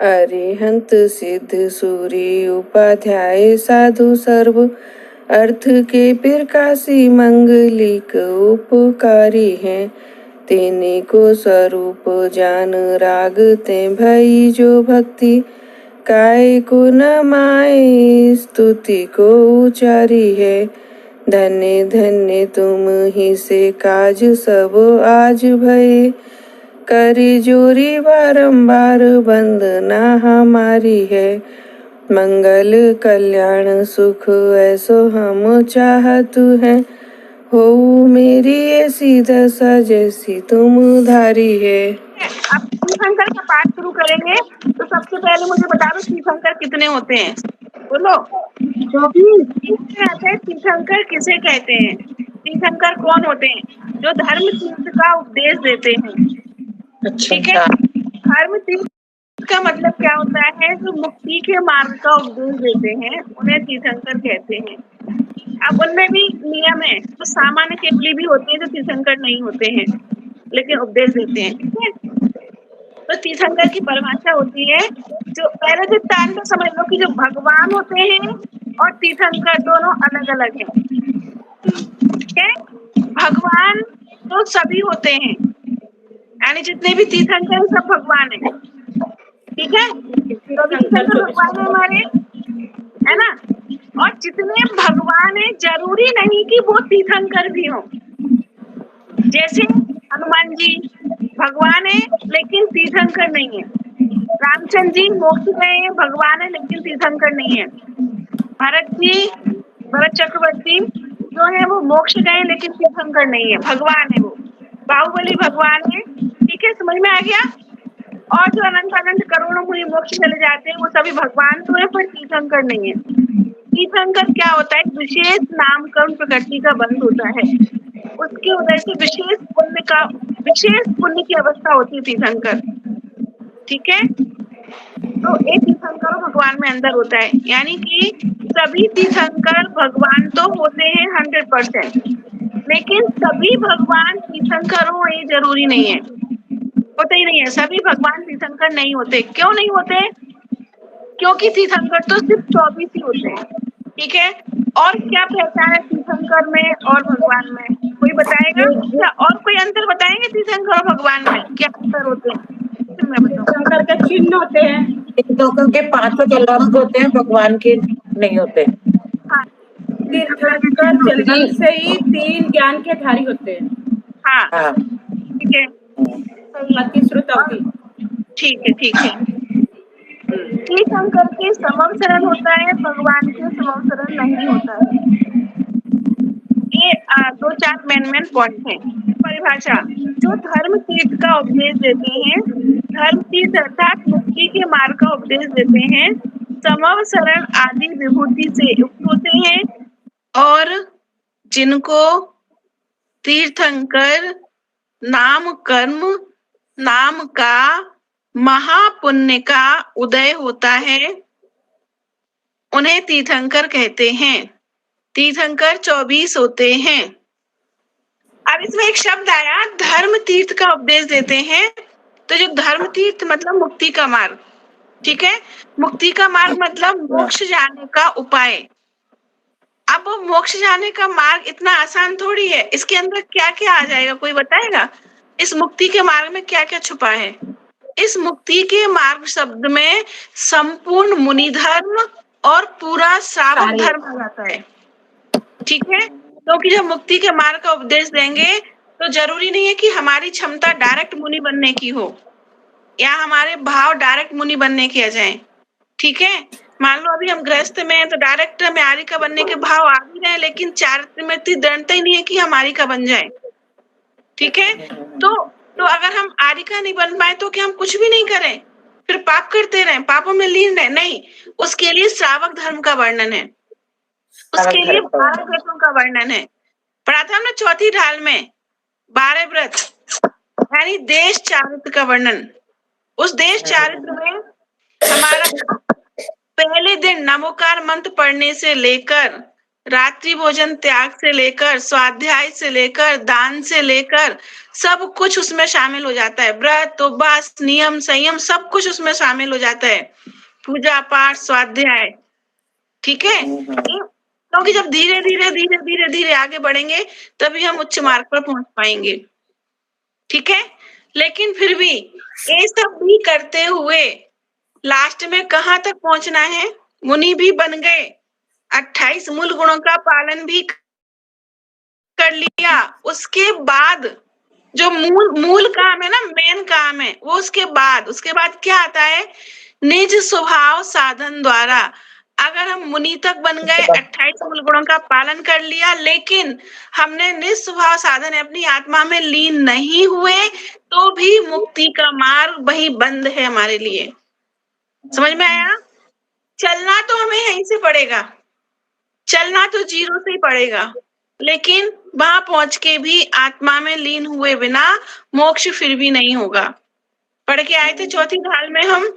अरिहंत सिद्ध सूरी उपाध्याय साधु सर्व अर्थ के प्रकाशी मंगलिक उपकारी हैं। तेने को स्वरूप जान राग ते भई जो भक्ति काय को न माए स्तुति को उचारी है। धन्य धन्य तुम ही से काज सब आज भये करी जोरी बारंबार वंदना हमारी है। मंगल कल्याण सुख ऐसो हम चाहतु हैं हो मेरी ऐसी दशा जैसी तुम धारी है। अब तीर्थंकर का पाठ शुरू करेंगे तो सबसे पहले मुझे बता दो तीर्थंकर कितने होते हैं? बोलो। 24 तीर्थंकर किसे कहते हैं? तीर्थंकर कौन होते हैं? जो धर्म तीर्थ का उपदेश देते हैं। ठीक है, धर्म तीर्थ का मतलब क्या होता है? जो मुक्ति के मार्ग का उपदेश देते हैं उन्हें तीर्थंकर कहते हैं। अब उनमें भी नियम है, तो सामान्य केवली भी होते हैं जो तीर्थंकर नहीं होते हैं लेकिन उपदेश देते हैं। ठीक है, तो तीर्थंकर की परिभाषा होती है, जो पहले जो टाइम तो समझ लो कि जो भगवान होते हैं और तीर्थंकर दोनों अलग अलग हैं। ठीक है, भगवान तो सभी होते हैं, यानी जितने भी तीर्थंकर सब भगवान है। ठीक है, सभी तीर्थंकर भगवान है हमारे, है ना? और जितने भगवान है जरूरी नहीं कि वो तीर्थंकर भी हो। जैसे हनुमान जी भगवान है लेकिन तीर्थंकर नहीं है। रामचंद्र जी मोक्ष गए हैं, भगवान है लेकिन तीर्थंकर नहीं है। भरत चक्रवर्ती जो है वो मोक्ष गए लेकिन तीर्थंकर नहीं है, भगवान है वो। बाहुबली भगवान है। ठीक है, समझ में आ गया? और जो अनंत अनंत करोड़ों मुनि मोक्ष चले जाते हैं वो सभी भगवान तो है पर तीर्थंकर नहीं है। तीर्थंकर क्या होता है? विशेष नामकरण प्रकृति का बंध होता है, उसके उदय से विशेष पुण्य की अवस्था होती है तीर्थंकर। ठीक है, तो एक तीर्थंकर भगवान में अंदर होता है, यानी कि सभी तीर्थंकर भगवान तो होते हैं 100%, लेकिन सभी भगवान तीर्थंकर हो ये जरूरी नहीं है, होते ही नहीं है। सभी भगवान तीर्थंकर नहीं होते। क्यों नहीं होते? क्योंकि तीर्थंकर तो सिर्फ 24 ही होते हैं। ठीक है, और क्या पहचान है तीर्थंकर में और भगवान में? कोई बताएगा? क्या और कोई अंतर बताएंगे तीर्थंकर और भगवान में क्या अंतर होते हैं? मैं बताऊं। तीर्थंकर के चिन्ह होते हैं, तीर्थंकर के 5 कलम होते हैं, भगवान के नहीं होते। हाँ, तीर्थंकर जन्म से ही 3 ज्ञान के धारी होते हैं। हाँ, ठीक है, अति श्रुत अवधि। ठीक है, ठीक है। तीर्थंकर के समव शरण होता है, भगवान के समव शरण नहीं होता है। ये 2-4 मेन पॉइंट हैं। परिभाषा, जो धर्म तीर्थ का उपदेश देते हैं, धर्म तीर्थ अर्थात मुक्ति के मार्ग का उपदेश देते हैं, समव शरण आदि विभूति से युक्त होते हैं और जिनको तीर्थंकर नाम कर्म नाम का महापुण्य का उदय होता है उन्हें तीर्थंकर कहते हैं। तीर्थंकर 24 होते हैं। अब इसमें एक शब्द आया, धर्म तीर्थ का उपदेश देते हैं। तो जो धर्म तीर्थ मतलब मुक्ति का मार्ग। ठीक है, मुक्ति का मार्ग मतलब मोक्ष जाने का उपाय। अब वो मोक्ष जाने का मार्ग इतना आसान थोड़ी है, इसके अंदर क्या क्या आ जाएगा कोई बताएगा? इस मुक्ति के मार्ग में क्या क्या छुपा है? इस मुक्ति के मार्ग शब्द में संपूर्ण मुनि धर्म और पूरा श्रावक धर्म आ जाता है। ठीक है, क्योंकि जब मुक्ति के मार्ग का उपदेश देंगे तो जरूरी नहीं है कि हमारी क्षमता डायरेक्ट मुनि बनने की हो या हमारे भाव डायरेक्ट मुनि बनने के आ जाए। ठीक है, मान लो अभी हम गृहस्थ में हैं तो डायरेक्ट हमें आरिका बनने के भाव आ भी रहे, लेकिन चारित्र में इतनी दृढ़ता ही नहीं है कि हम आरिका बन जाए। ठीक है, तो अगर हम आरिका नहीं बन पाए तो क्या हम कुछ भी नहीं करें, फिर पाप करते रहें, पापों में लीन रहें? नहीं, उसके लिए श्रावक धर्म का वर्णन है, उसके लिए 12 व्रतों का वर्णन है। पढ़ा था हमने चौथी ढाल में 12 व्रत यानी देश चारित्र का वर्णन। उस देश चारित्र में हमारा पहले दिन नमोकार मंत्र पढ़ने से लेकर रात्रि भोजन त्याग से लेकर, स्वाध्याय से लेकर, दान से लेकर सब कुछ उसमें शामिल हो जाता है। व्रत, उपवास, नियम, संयम सब कुछ उसमें शामिल हो जाता है। पूजा पाठ, स्वाध्याय, ठीक है। क्योंकि जब धीरे धीरे धीरे धीरे धीरे आगे बढ़ेंगे तभी हम उच्च मार्ग पर पहुंच पाएंगे, ठीक है। लेकिन फिर भी ये सब भी करते हुए लास्ट में कहाँ तक पहुंचना है? मुनि भी बन गए, 28 मूल गुणों का पालन भी कर लिया। उसके बाद जो मूल काम है ना, मेन काम है वो उसके बाद क्या आता है? निज स्वभाव साधन द्वारा। अगर हम मुनि तक बन गए, 28 मूल गुणों का पालन कर लिया, लेकिन हमने निज स्वभाव साधन अपनी आत्मा में लीन नहीं हुए, तो भी मुक्ति का मार्ग वही बंद है हमारे लिए। समझ में आया? चलना तो हमें यहीं से पड़ेगा, चलना तो जीरो से ही पड़ेगा, लेकिन वहां पहुंच के भी आत्मा में लीन हुए बिना मोक्ष फिर भी नहीं होगा। पढ़ के आए थे चौथी ढाल में, हम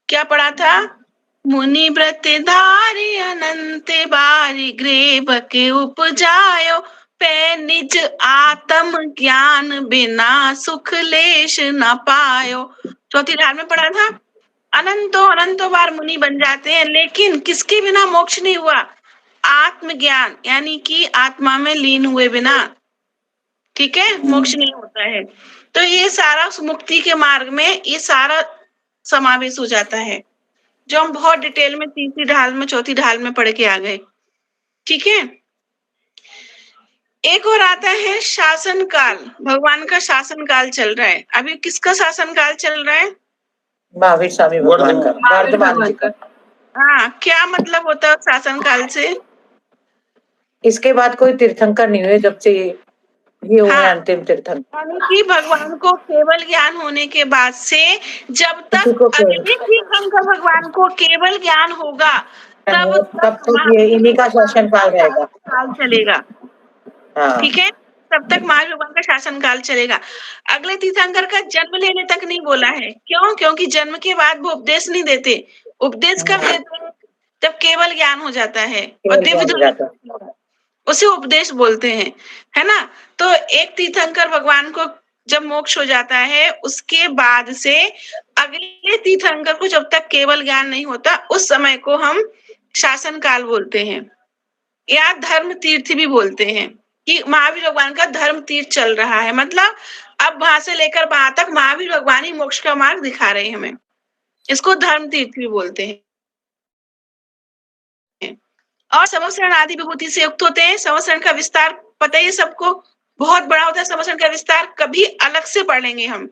क्या पढ़ा था? मुनि व्रत धारी अनंत बारी, ग्रेब के उपजायो पे निज आत्म ज्ञान, बिना सुख लेश न पायो। चौथी ढाल में पढ़ा था। अनंतों बार मुनि बन जाते हैं, लेकिन किसके बिना मोक्ष नहीं हुआ? आत्मज्ञान यानी कि आत्मा में लीन हुए बिना, ठीक है, मोक्ष नहीं होता है। तो ये सारा मुक्ति के मार्ग में ये सारा समावेश हो जाता है, जो हम बहुत डिटेल में तीसरी ढाल में, चौथी ढाल में पढ़ के आ गए, ठीक है। एक और आता है शासन काल। भगवान का शासन काल चल रहा है। अभी किसका शासन काल चल रहा है? महावीर स्वामी भगवान का, वर्धमान जी का। हाँ, क्या मतलब होता है शासन काल से? इसके बाद कोई तीर्थंकर नहीं हुए जब से ये हुए अंतिम तीर्थंकर। यानी कि भगवान को केवल ज्ञान होने के बाद से जब तक अगले तीर्थंकर भगवान को केवल ज्ञान होगा तब तक ये इन्हीं का शासन काल रहेगा, काल चलेगा, ठीक है। तब तक महावीर भगवान का शासन काल चलेगा। अगले तीर्थंकर का जन्म लेने तक नहीं बोला है। क्यों? क्योंकि जन्म के बाद वो उपदेश नहीं देते। उपदेश कब देते हैं? जब केवल ज्ञान हो जाता है और दिव्य, उसे उपदेश बोलते हैं, है ना। तो एक तीर्थंकर भगवान को जब मोक्ष हो जाता है, उसके बाद से अगले तीर्थंकर को जब तक केवल ज्ञान नहीं होता, उस समय को हम शासन काल बोलते हैं या धर्म तीर्थ भी बोलते हैं, कि महावीर भगवान का धर्म तीर्थ चल रहा है। मतलब अब वहां से लेकर वहां तक महावीर भगवान ही मोक्ष का मार्ग दिखा रहे हैं हमें, इसको धर्म तीर्थ भी बोलते हैं। और समवसरण आदि विभूति से युक्त होते हैं। समवसरण का विस्तार पता ही सबको, बहुत बड़ा होता है समवसरण का विस्तार, कभी अलग से पढ़ लेंगे हम।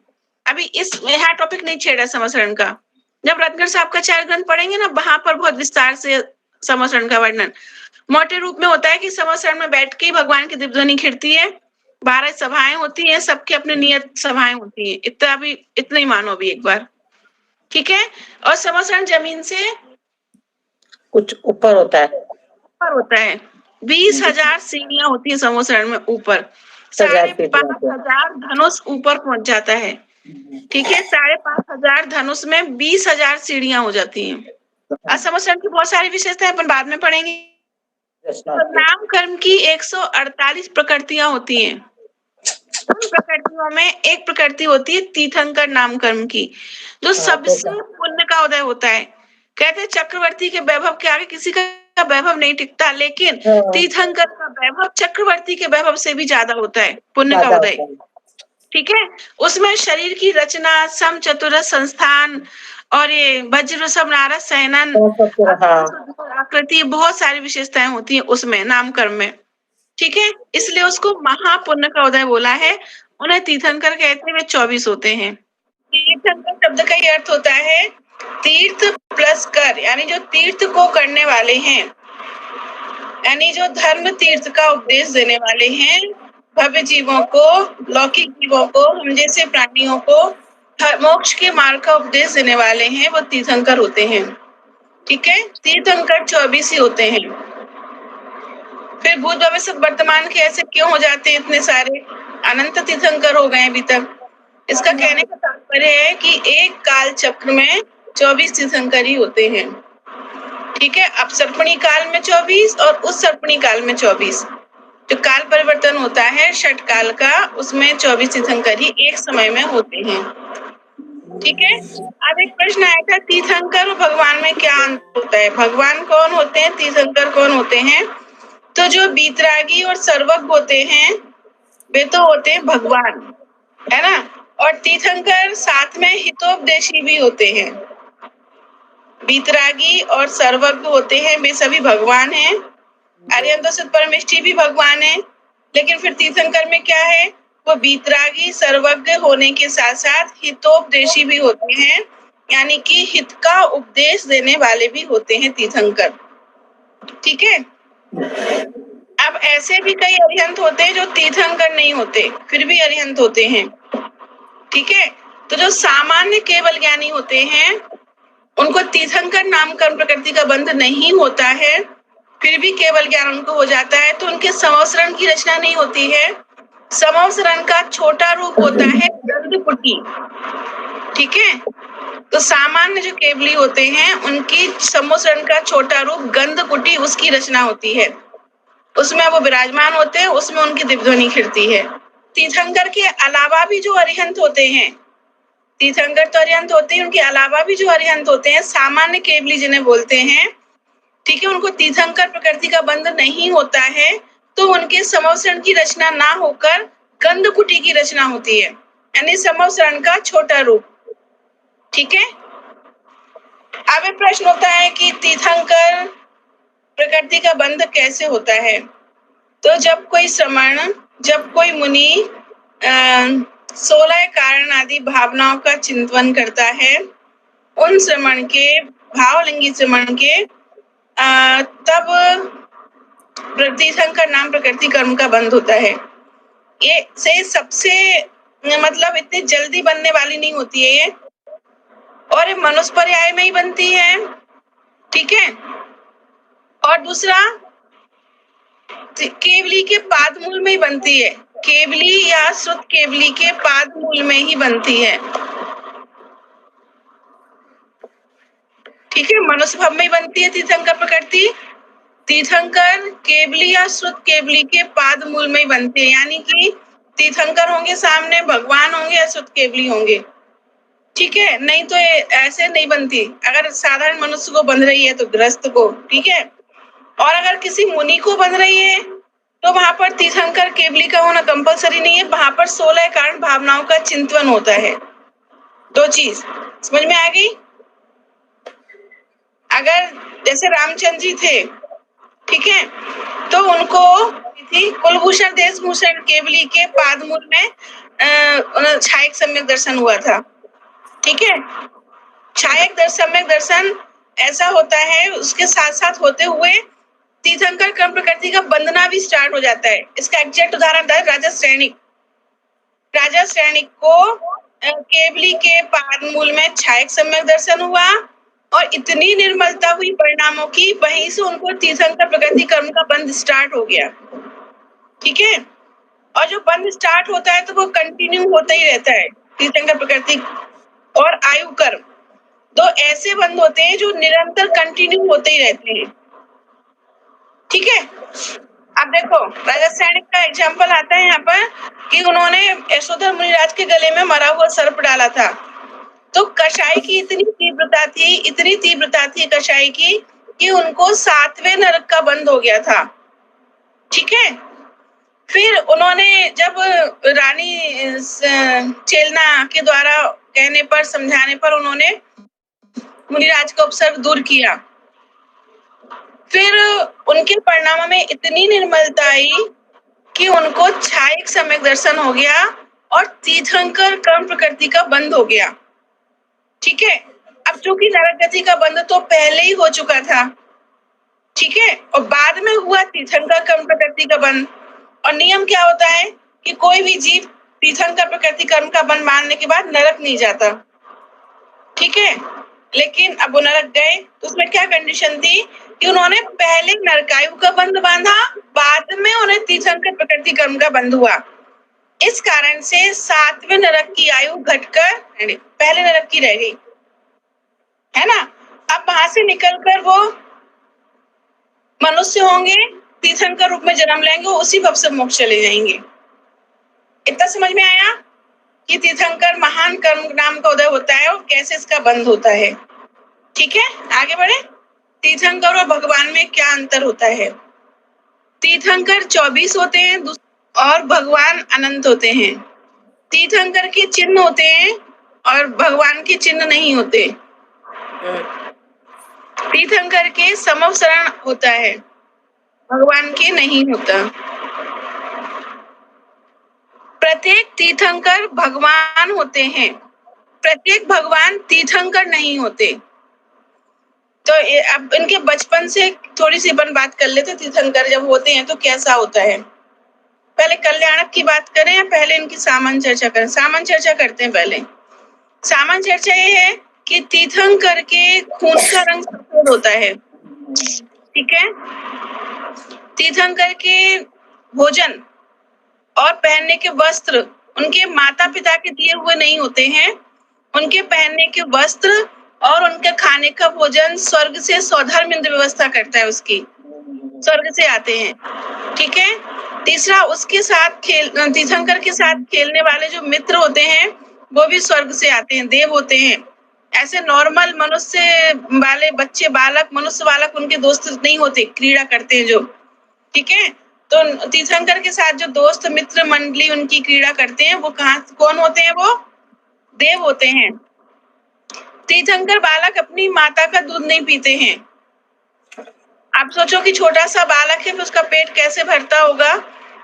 अभी इस यहाँ टॉपिक नहीं छेड़ा समवसरण का। जब रत्नगर साहब का 4 ग्रंथ पढ़ेंगे ना, वहां पर बहुत विस्तार से समवसरण का वर्णन मोटे रूप में होता है कि समवसरण में बैठ के ही भगवान की दिव्यध्वनि खिड़ती है, 12 सभाएं होती हैं, सबके अपने नियत सभाएं होती हैं। इतना ही मानो अभी एक बार, ठीक है। और समवसरण जमीन से कुछ ऊपर होता है, 20,000 सीढ़ियां होती है समवसरण में ऊपर, 5,500 धनुष ऊपर पहुंच जाता है, ठीक है। 5,500 धनुष में 20,000 सीढ़ियां हो जाती हैं। समवसरण की बहुत सारी विशेषताएं अपन बाद में पढ़ेंगे। तो नाम कर्म की 148 प्रकृतियां होती हैं। उन प्रकृतियों में एक प्रकृति होती है तीर्थंकर नाम कर्म की, जो सबसे पुण्य का उदय होता है। कहते हैं चक्रवर्ती के वैभव के आगे किसी का वैभव नहीं टिकता, लेकिन तीर्थंकर का वैभव चक्रवर्ती के वैभव से भी ज्यादा होता है, पुण्य का उदय, ठीक है। उसमें शरीर की रचना, सम चतुरस संस्थान और ये वज्र सब नारद सहनन आकृति, बहुत सारी विशेषताएं होती हैं उसमें नाम कर्म में, ठीक है। इसलिए उसको महापुण्य का उदय बोला है। उन्हें तीर्थंकर कहते हैं। वे 24 होते हैं। तीर्थंकर शब्द का ही अर्थ होता है तीर्थ प्लस कर, यानी जो तीर्थ को करने वाले हैं, यानी जो धर्म तीर्थ का उपदेश देने वाले हैं। भव्य जीवों को, लौकिक जीवों को, हम जैसे प्राणियों को मोक्ष के मार्ग का उपदेश देने वाले हैं, वो तीर्थंकर होते हैं, ठीक है। तीर्थंकर 24 ही होते हैं। फिर भूत भविष्य वर्तमान के ऐसे क्यों हो जाते हैं इतने सारे? अनंत तीर्थंकर हो गए अभी तक। इसका कहने का तात्पर्य है कि एक काल चक्र में 24 तीर्थंकर ही होते हैं, ठीक है, अब सर्पणी काल में 24 और उस सर्पणी काल में 24, जो काल परिवर्तन होता है षट काल का, उसमें 24 तीर्थंकर ही एक समय में होते हैं। ठीक है, अब एक प्रश्न आया था तीर्थंकर और भगवान में क्या अंतर होता है, भगवान कौन होते हैं, तीर्थंकर कौन होते हैं। तो जो बीतरागी और सर्वज्ञ होते हैं वे तो होते हैं भगवान, है ना, और तीर्थंकर साथ में हितोपदेशी भी होते हैं। बीतरागी और सर्वज्ञ होते हैं वे सभी भगवान हैं। अरिहंत सिद्ध परमेष्ठी भी भगवान है, लेकिन फिर तीर्थंकर में क्या है, वो बीतरागी सर्वज्ञ होने के साथ साथ हितोपदेशी भी होते हैं, यानी कि हित का उपदेश देने वाले भी होते हैं तीर्थंकर। ठीक है, अब ऐसे भी कई अरिहंत होते हैं जो तीर्थंकर नहीं होते फिर भी अरिहंत होते हैं। ठीक है, तो जो सामान्य केवल ज्ञानी होते हैं उनको तीर्थंकर नाम कर्म प्रकृति का बंध नहीं होता है, फिर भी केवल ज्ञान उनको हो जाता है, तो उनके समवसरण की रचना नहीं होती है। समवसरण का छोटा रूप होता है गंधकुटी। ठीक है, तो सामान्य जो केवली होते हैं उनकी समवसरण का छोटा रूप गंधकुटी, उसकी रचना होती है, उसमें वो विराजमान होते हैं, उसमें उनकी दिव्यध्वनि खिलती है। तीर्थंकर के अलावा भी जो अरिहंत होते हैं, तीर्थंकर तो अरिहंत होते हैं, उनके अलावा भी जो अरिहंत होते हैं सामान्य केवली जिन्हें बोलते हैं, ठीक है, उनको तीर्थंकर प्रकृति का बंध नहीं होता है, तो उनके समवसरण की रचना ना होकर गंधकुटी की रचना होती है, यानी समवसरण का छोटा रूप। ठीक है, अब एक प्रश्न होता है कि तीर्थंकर प्रकृति का बंध कैसे होता है। तो जब कोई श्रमण, जब कोई मुनि 16 कारण आदि भावनाओं का चिंतन करता है, उन श्रमण के, भावलिंगी श्रमण के, तब तीर्थंकर नाम प्रकृति कर्म का बंध होता है। ये से सबसे मतलब इतनी जल्दी बनने वाली नहीं होती है ये, और मनुष्य पर्याय में ही बनती है। ठीक है, और दूसरा केवली के पाद मूल में ही बनती है, केवली या श्रुत केवली के पाद मूल में ही बनती है। ठीक है, मनुष्य भाव में ही बनती है तीर्थंकर प्रकृति। तीर्थंकर केवली या श्रुत केवली के पाद मूल में ही बनते हैं, यानी कि तीर्थंकर होंगे सामने, भगवान होंगे या श्रुत केवली होंगे। ठीक है, नहीं तो ऐसे नहीं बनती। अगर साधारण मनुष्य को बंध रही है तो गृहस्थ को, ठीक है, और अगर किसी मुनि को बंध रही है तो वहां पर तीर्थंकर केवली का होना कंपलसरी नहीं है, वहां पर 16 कारण भावनाओं का चिंतन होता है। दो चीज समझ में आ गई। अगर जैसे रामचंद्र जी थे, ठीक है, तो उनको थी कुलभूषण देशभूषण केवली के पादमूल में छायक सम्यक दर्शन हुआ था। ठीक है, छायक सम्यक दर्शन ऐसा होता है, उसके साथ साथ होते हुए तीर्थंकर क्रम प्रकृति का बंधना भी स्टार्ट हो जाता है। इसका एग्जैक्ट उदाहरण था राजा सैनिक। राजा सैनिक को केवली के पादमूल में छायक सम्यक दर्शन हुआ और इतनी निर्मलता हुई परिणामों की, वहीं से उनको तीर्थंकर प्रकृति कर्म का बंध स्टार्ट हो गया। ठीक है, और जो बंध स्टार्ट होता है तो वो कंटिन्यू होता ही रहता है। तीर्थंकर प्रकृति और आयु कर्म दो ऐसे बंध होते हैं जो निरंतर कंटिन्यू होते ही रहते हैं। ठीक है, अब देखो राजा सैनिक का एग्जाम्पल आता है यहाँ पर कि उन्होंने यशोधर मुनिराज के गले में मरा हुआ सर्प डाला था, तो कषाय की इतनी तीव्रता थी कषाय की कि उनको 7वें नरक का बंध हो गया था। ठीक है, फिर उन्होंने जब रानी चेलना के द्वारा कहने पर, समझाने पर उन्होंने मुनिराज का उपसर्ग दूर किया, फिर उनके परिणामों में इतनी निर्मलता आई कि उनको छायक सम्यक दर्शन हो गया और तीर्थंकर कर्म प्रकृति का बंध हो गया। ठीक है, अब चूंकि नरक गति का बंध तो पहले ही हो चुका था, ठीक है, और बाद में हुआ तीर्थंकर कर्म प्रकृति का बंध। और नियम क्या होता है कि कोई भी जीव तीर्थंकर प्रकृति कर्म का बंध मानने के बाद नरक नहीं जाता। ठीक है, लेकिन अब वो नरक गए तो उसमें क्या कंडीशन थी कि उन्होंने पहले नरकायु का बंध बांधा, बाद में उन्हें तीर्थंकर प्रकृति कर्म का बंध हुआ। इस कारण से 7वें नरक की आयु घटकर पहले नरक की रह गई, है ना। अब वहां से निकलकर वो मनुष्य होंगे, तीर्थंकर रूप में जन्म लेंगे, उसी भव से मोक्ष चले जाएंगे। इतना समझ में आया कि तीर्थंकर महान कर्म नाम का उदय होता है और कैसे इसका बंध होता है। ठीक है, आगे बढ़े। तीर्थंकर और भगवान में क्या अंतर होता है? तीर्थंकर 24 होते हैं और भगवान अनंत होते हैं। तीर्थंकर के चिन्ह होते हैं और भगवान के चिन्ह नहीं होते। तीर्थंकर के समवसरण होता है, भगवान के नहीं होता। प्रत्येक तीर्थंकर भगवान होते हैं, प्रत्येक भगवान तीर्थंकर नहीं होते। तो अब इनके बचपन से थोड़ी सी अपन बात कर लेते। तीर्थंकर जब होते हैं तो कैसा होता है? पहले कल्याणक की बात करें या पहले इनकी सामान्य चर्चा करें? सामान्य चर्चा करते हैं पहले। सामान्य चर्चा ये है कि तीर्थंकर के खून का रंग सफेद होता है। ठीक है, तीर्थंकर के भोजन और पहनने के वस्त्र उनके माता पिता के दिए हुए नहीं होते हैं। उनके पहनने के वस्त्र और उनके खाने का भोजन स्वर्ग से स्वधर्मिंद्र व्यवस्था करता है, उसकी स्वर्ग से आते हैं। ठीक है, तीसरा उसके साथ तीर्थंकर के साथ खेलने वाले जो मित्र होते हैं वो भी स्वर्ग से आते हैं, देव होते हैं। ऐसे नॉर्मल मनुष्य वाले बच्चे बालक मनुष्य बालक उनके दोस्त नहीं होते, क्रीड़ा करते हैं जो। ठीक है, तो तीर्थंकर के साथ जो दोस्त मित्र मंडली उनकी क्रीड़ा करते हैं वो कौन होते हैं? वो देव होते हैं। तीर्थंकर बालक अपनी माता का दूध नहीं पीते हैं। आप सोचो कि छोटा सा बालक है तो उसका पेट कैसे भरता होगा।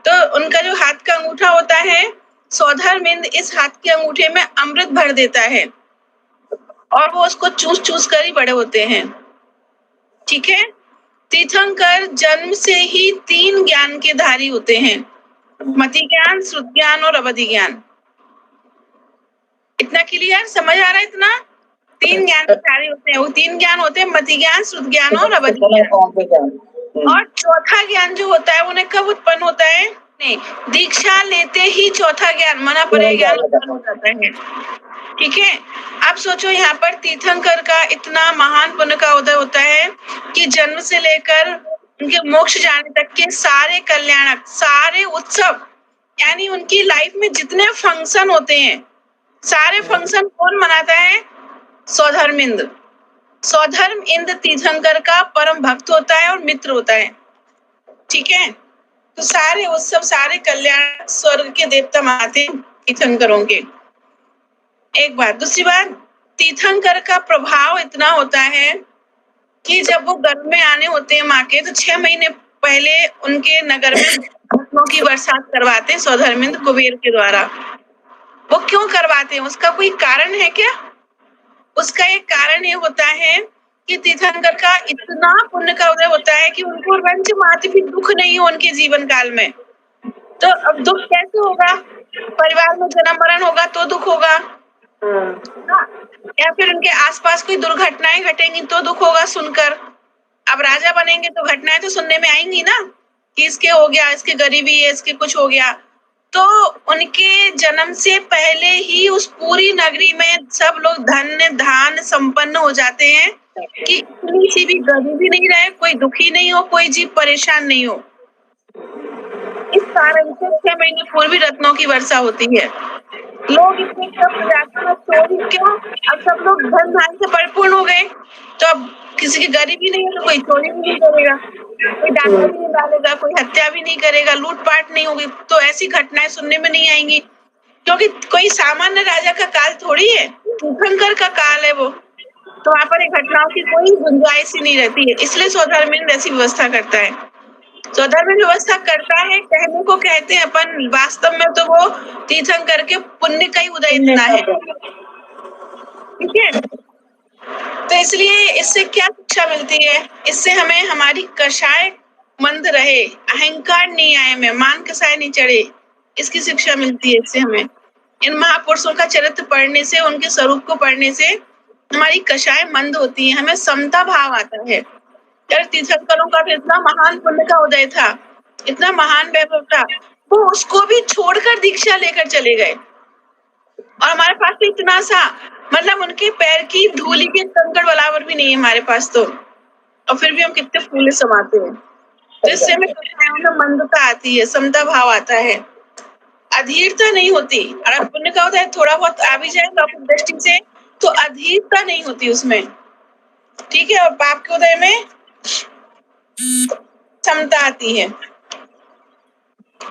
तो उनका जो हाथ का अंगूठा होता है, स्वधर्मिंद इस हाथ के अंगूठे में अमृत भर देता है और वो उसको चूस चूस कर ही बड़े होते हैं। ठीक है, तीर्थंकर जन्म से ही 3 ज्ञान के धारी होते हैं, मति ज्ञान, श्रुत ज्ञान और अवधि ज्ञान। इतना क्लियर समझ आ रहा है? इतना 3 ज्ञान के धारी होते हैं। वो 3 ज्ञान होते हैं, मति ज्ञान, श्रुत ज्ञान और अवधि ज्ञान। और चौथा ज्ञान जो होता है उन्हें कब उत्पन्न होता है? नहीं, दीक्षा लेते ही चौथा ज्ञान मना परे ज्ञान उत्पन्न हो जाता है। ठीक है, आप सोचो यहाँ पर तीर्थंकर का इतना महान पुण्य का उदय होता है कि जन्म से लेकर उनके मोक्ष जाने तक के सारे कल्याणक, सारे उत्सव, यानी उनकी लाइफ में जितने फंक्शन होते हैं सारे फंक्शन कौन मनाता है? स्वधर्मिंद। स्वधर्म इंद्र तीर्थंकर का परम भक्त होता है और मित्र होता है। ठीक है, तो सारे उत्सव सारे कल्याण स्वर्ग के देवता मनाते हैं तीर्थंकरों के। एक बात। दूसरी बात, तीर्थंकर का प्रभाव इतना होता है कि जब वो गर्भ में आने होते हैं माँ के, तो 6 महीने पहले उनके नगर में रत्नों की बरसात करवाते हैं स्वधर्मिंद कुबेर के द्वारा। वो क्यों करवाते हैं? उसका कोई कारण है क्या? उसका एक कारण ये होता है कि तीर्थंकर का इतना पुण्य का उदय होता है कि उनको रंच मात्र भी दुख नहीं हो उनके जीवन काल में। तो अब दुख कैसे होगा? परिवार में जन्म मरण होगा तो दुख होगा, या फिर उनके आसपास कोई दुर्घटनाएं घटेंगी तो दुख होगा सुनकर। अब राजा बनेंगे तो घटनाएं तो सुनने में आएंगी ना कि इसके हो गया, इसके गरीबी है, इसके कुछ हो गया। तो उनके जन्म से पहले ही उस पूरी नगरी में सब लोग धन्य धान संपन्न हो जाते हैं कि इतनी सी भी गरीबी नहीं रहे, कोई दुखी नहीं हो, कोई जीव परेशान नहीं हो। इस कारण से 6 महीने पूर्व रत्नों की वर्षा होती है। लोग इतने चोरी क्यों? अब सब लोग धन धान से परिपूर्ण हो गए, तो अब किसी की गरीबी नहीं है तो कोई चोरी भी नहीं करेगा, कोई डाका भी नहीं डालेगा, कोई हत्या भी नहीं करेगा, लूटपाट नहीं होगी। तो ऐसी घटनाएं सुनने में नहीं आएंगी, क्योंकि कोई सामान्य राजा का काल थोड़ी है, तीर्थंकर का काल है वो। तो वहां पर घटनाओं की कोई गुंजाइश ही नहीं रहती है। इसलिए स्वधर्मिंद ऐसी व्यवस्था करता है। स्वधर्मिंद व्यवस्था करता है कहने को कहते हैं अपन, वास्तव में तो वो तीर्थंकर के पुण्य का ही उदय इतना है। ठीक है, तो इसलिए इससे क्या शिक्षा मिलती है? इससे हमें हमारी कषाय मंद रहे, अहंकार नहीं आए, में मान कसाय नहीं चढ़े, इसकी शिक्षा मिलती है। इससे हमें इन महापुरुषों का चरित्र पढ़ने से, उनके स्वरूप को पढ़ने से हमारी कषाय मंद होती है, हमें समता भाव आता है। यार तीर्थंकरों का भी इतना महान पुण्य का उदय था, इतना महान वैभव था, वो उसको भी छोड़कर दीक्षा लेकर चले गए। और हमारे पास तो इतना सा, मतलब उनके पैर की धूली के कंकड़ बराबर भी नहीं है हमारे पास। तो और फिर भी हम कितने फूले समाते हैं। तो इससे में कथाओं में मंदता आती है, समता भाव आता है, अधीरता नहीं होती। अगर पुण्य का होता है थोड़ा बहुत आ भी जाए लौकिक दृष्टि से तो अधीरता नहीं होती उसमें, ठीक है। और पाप के उदय में समता आती है,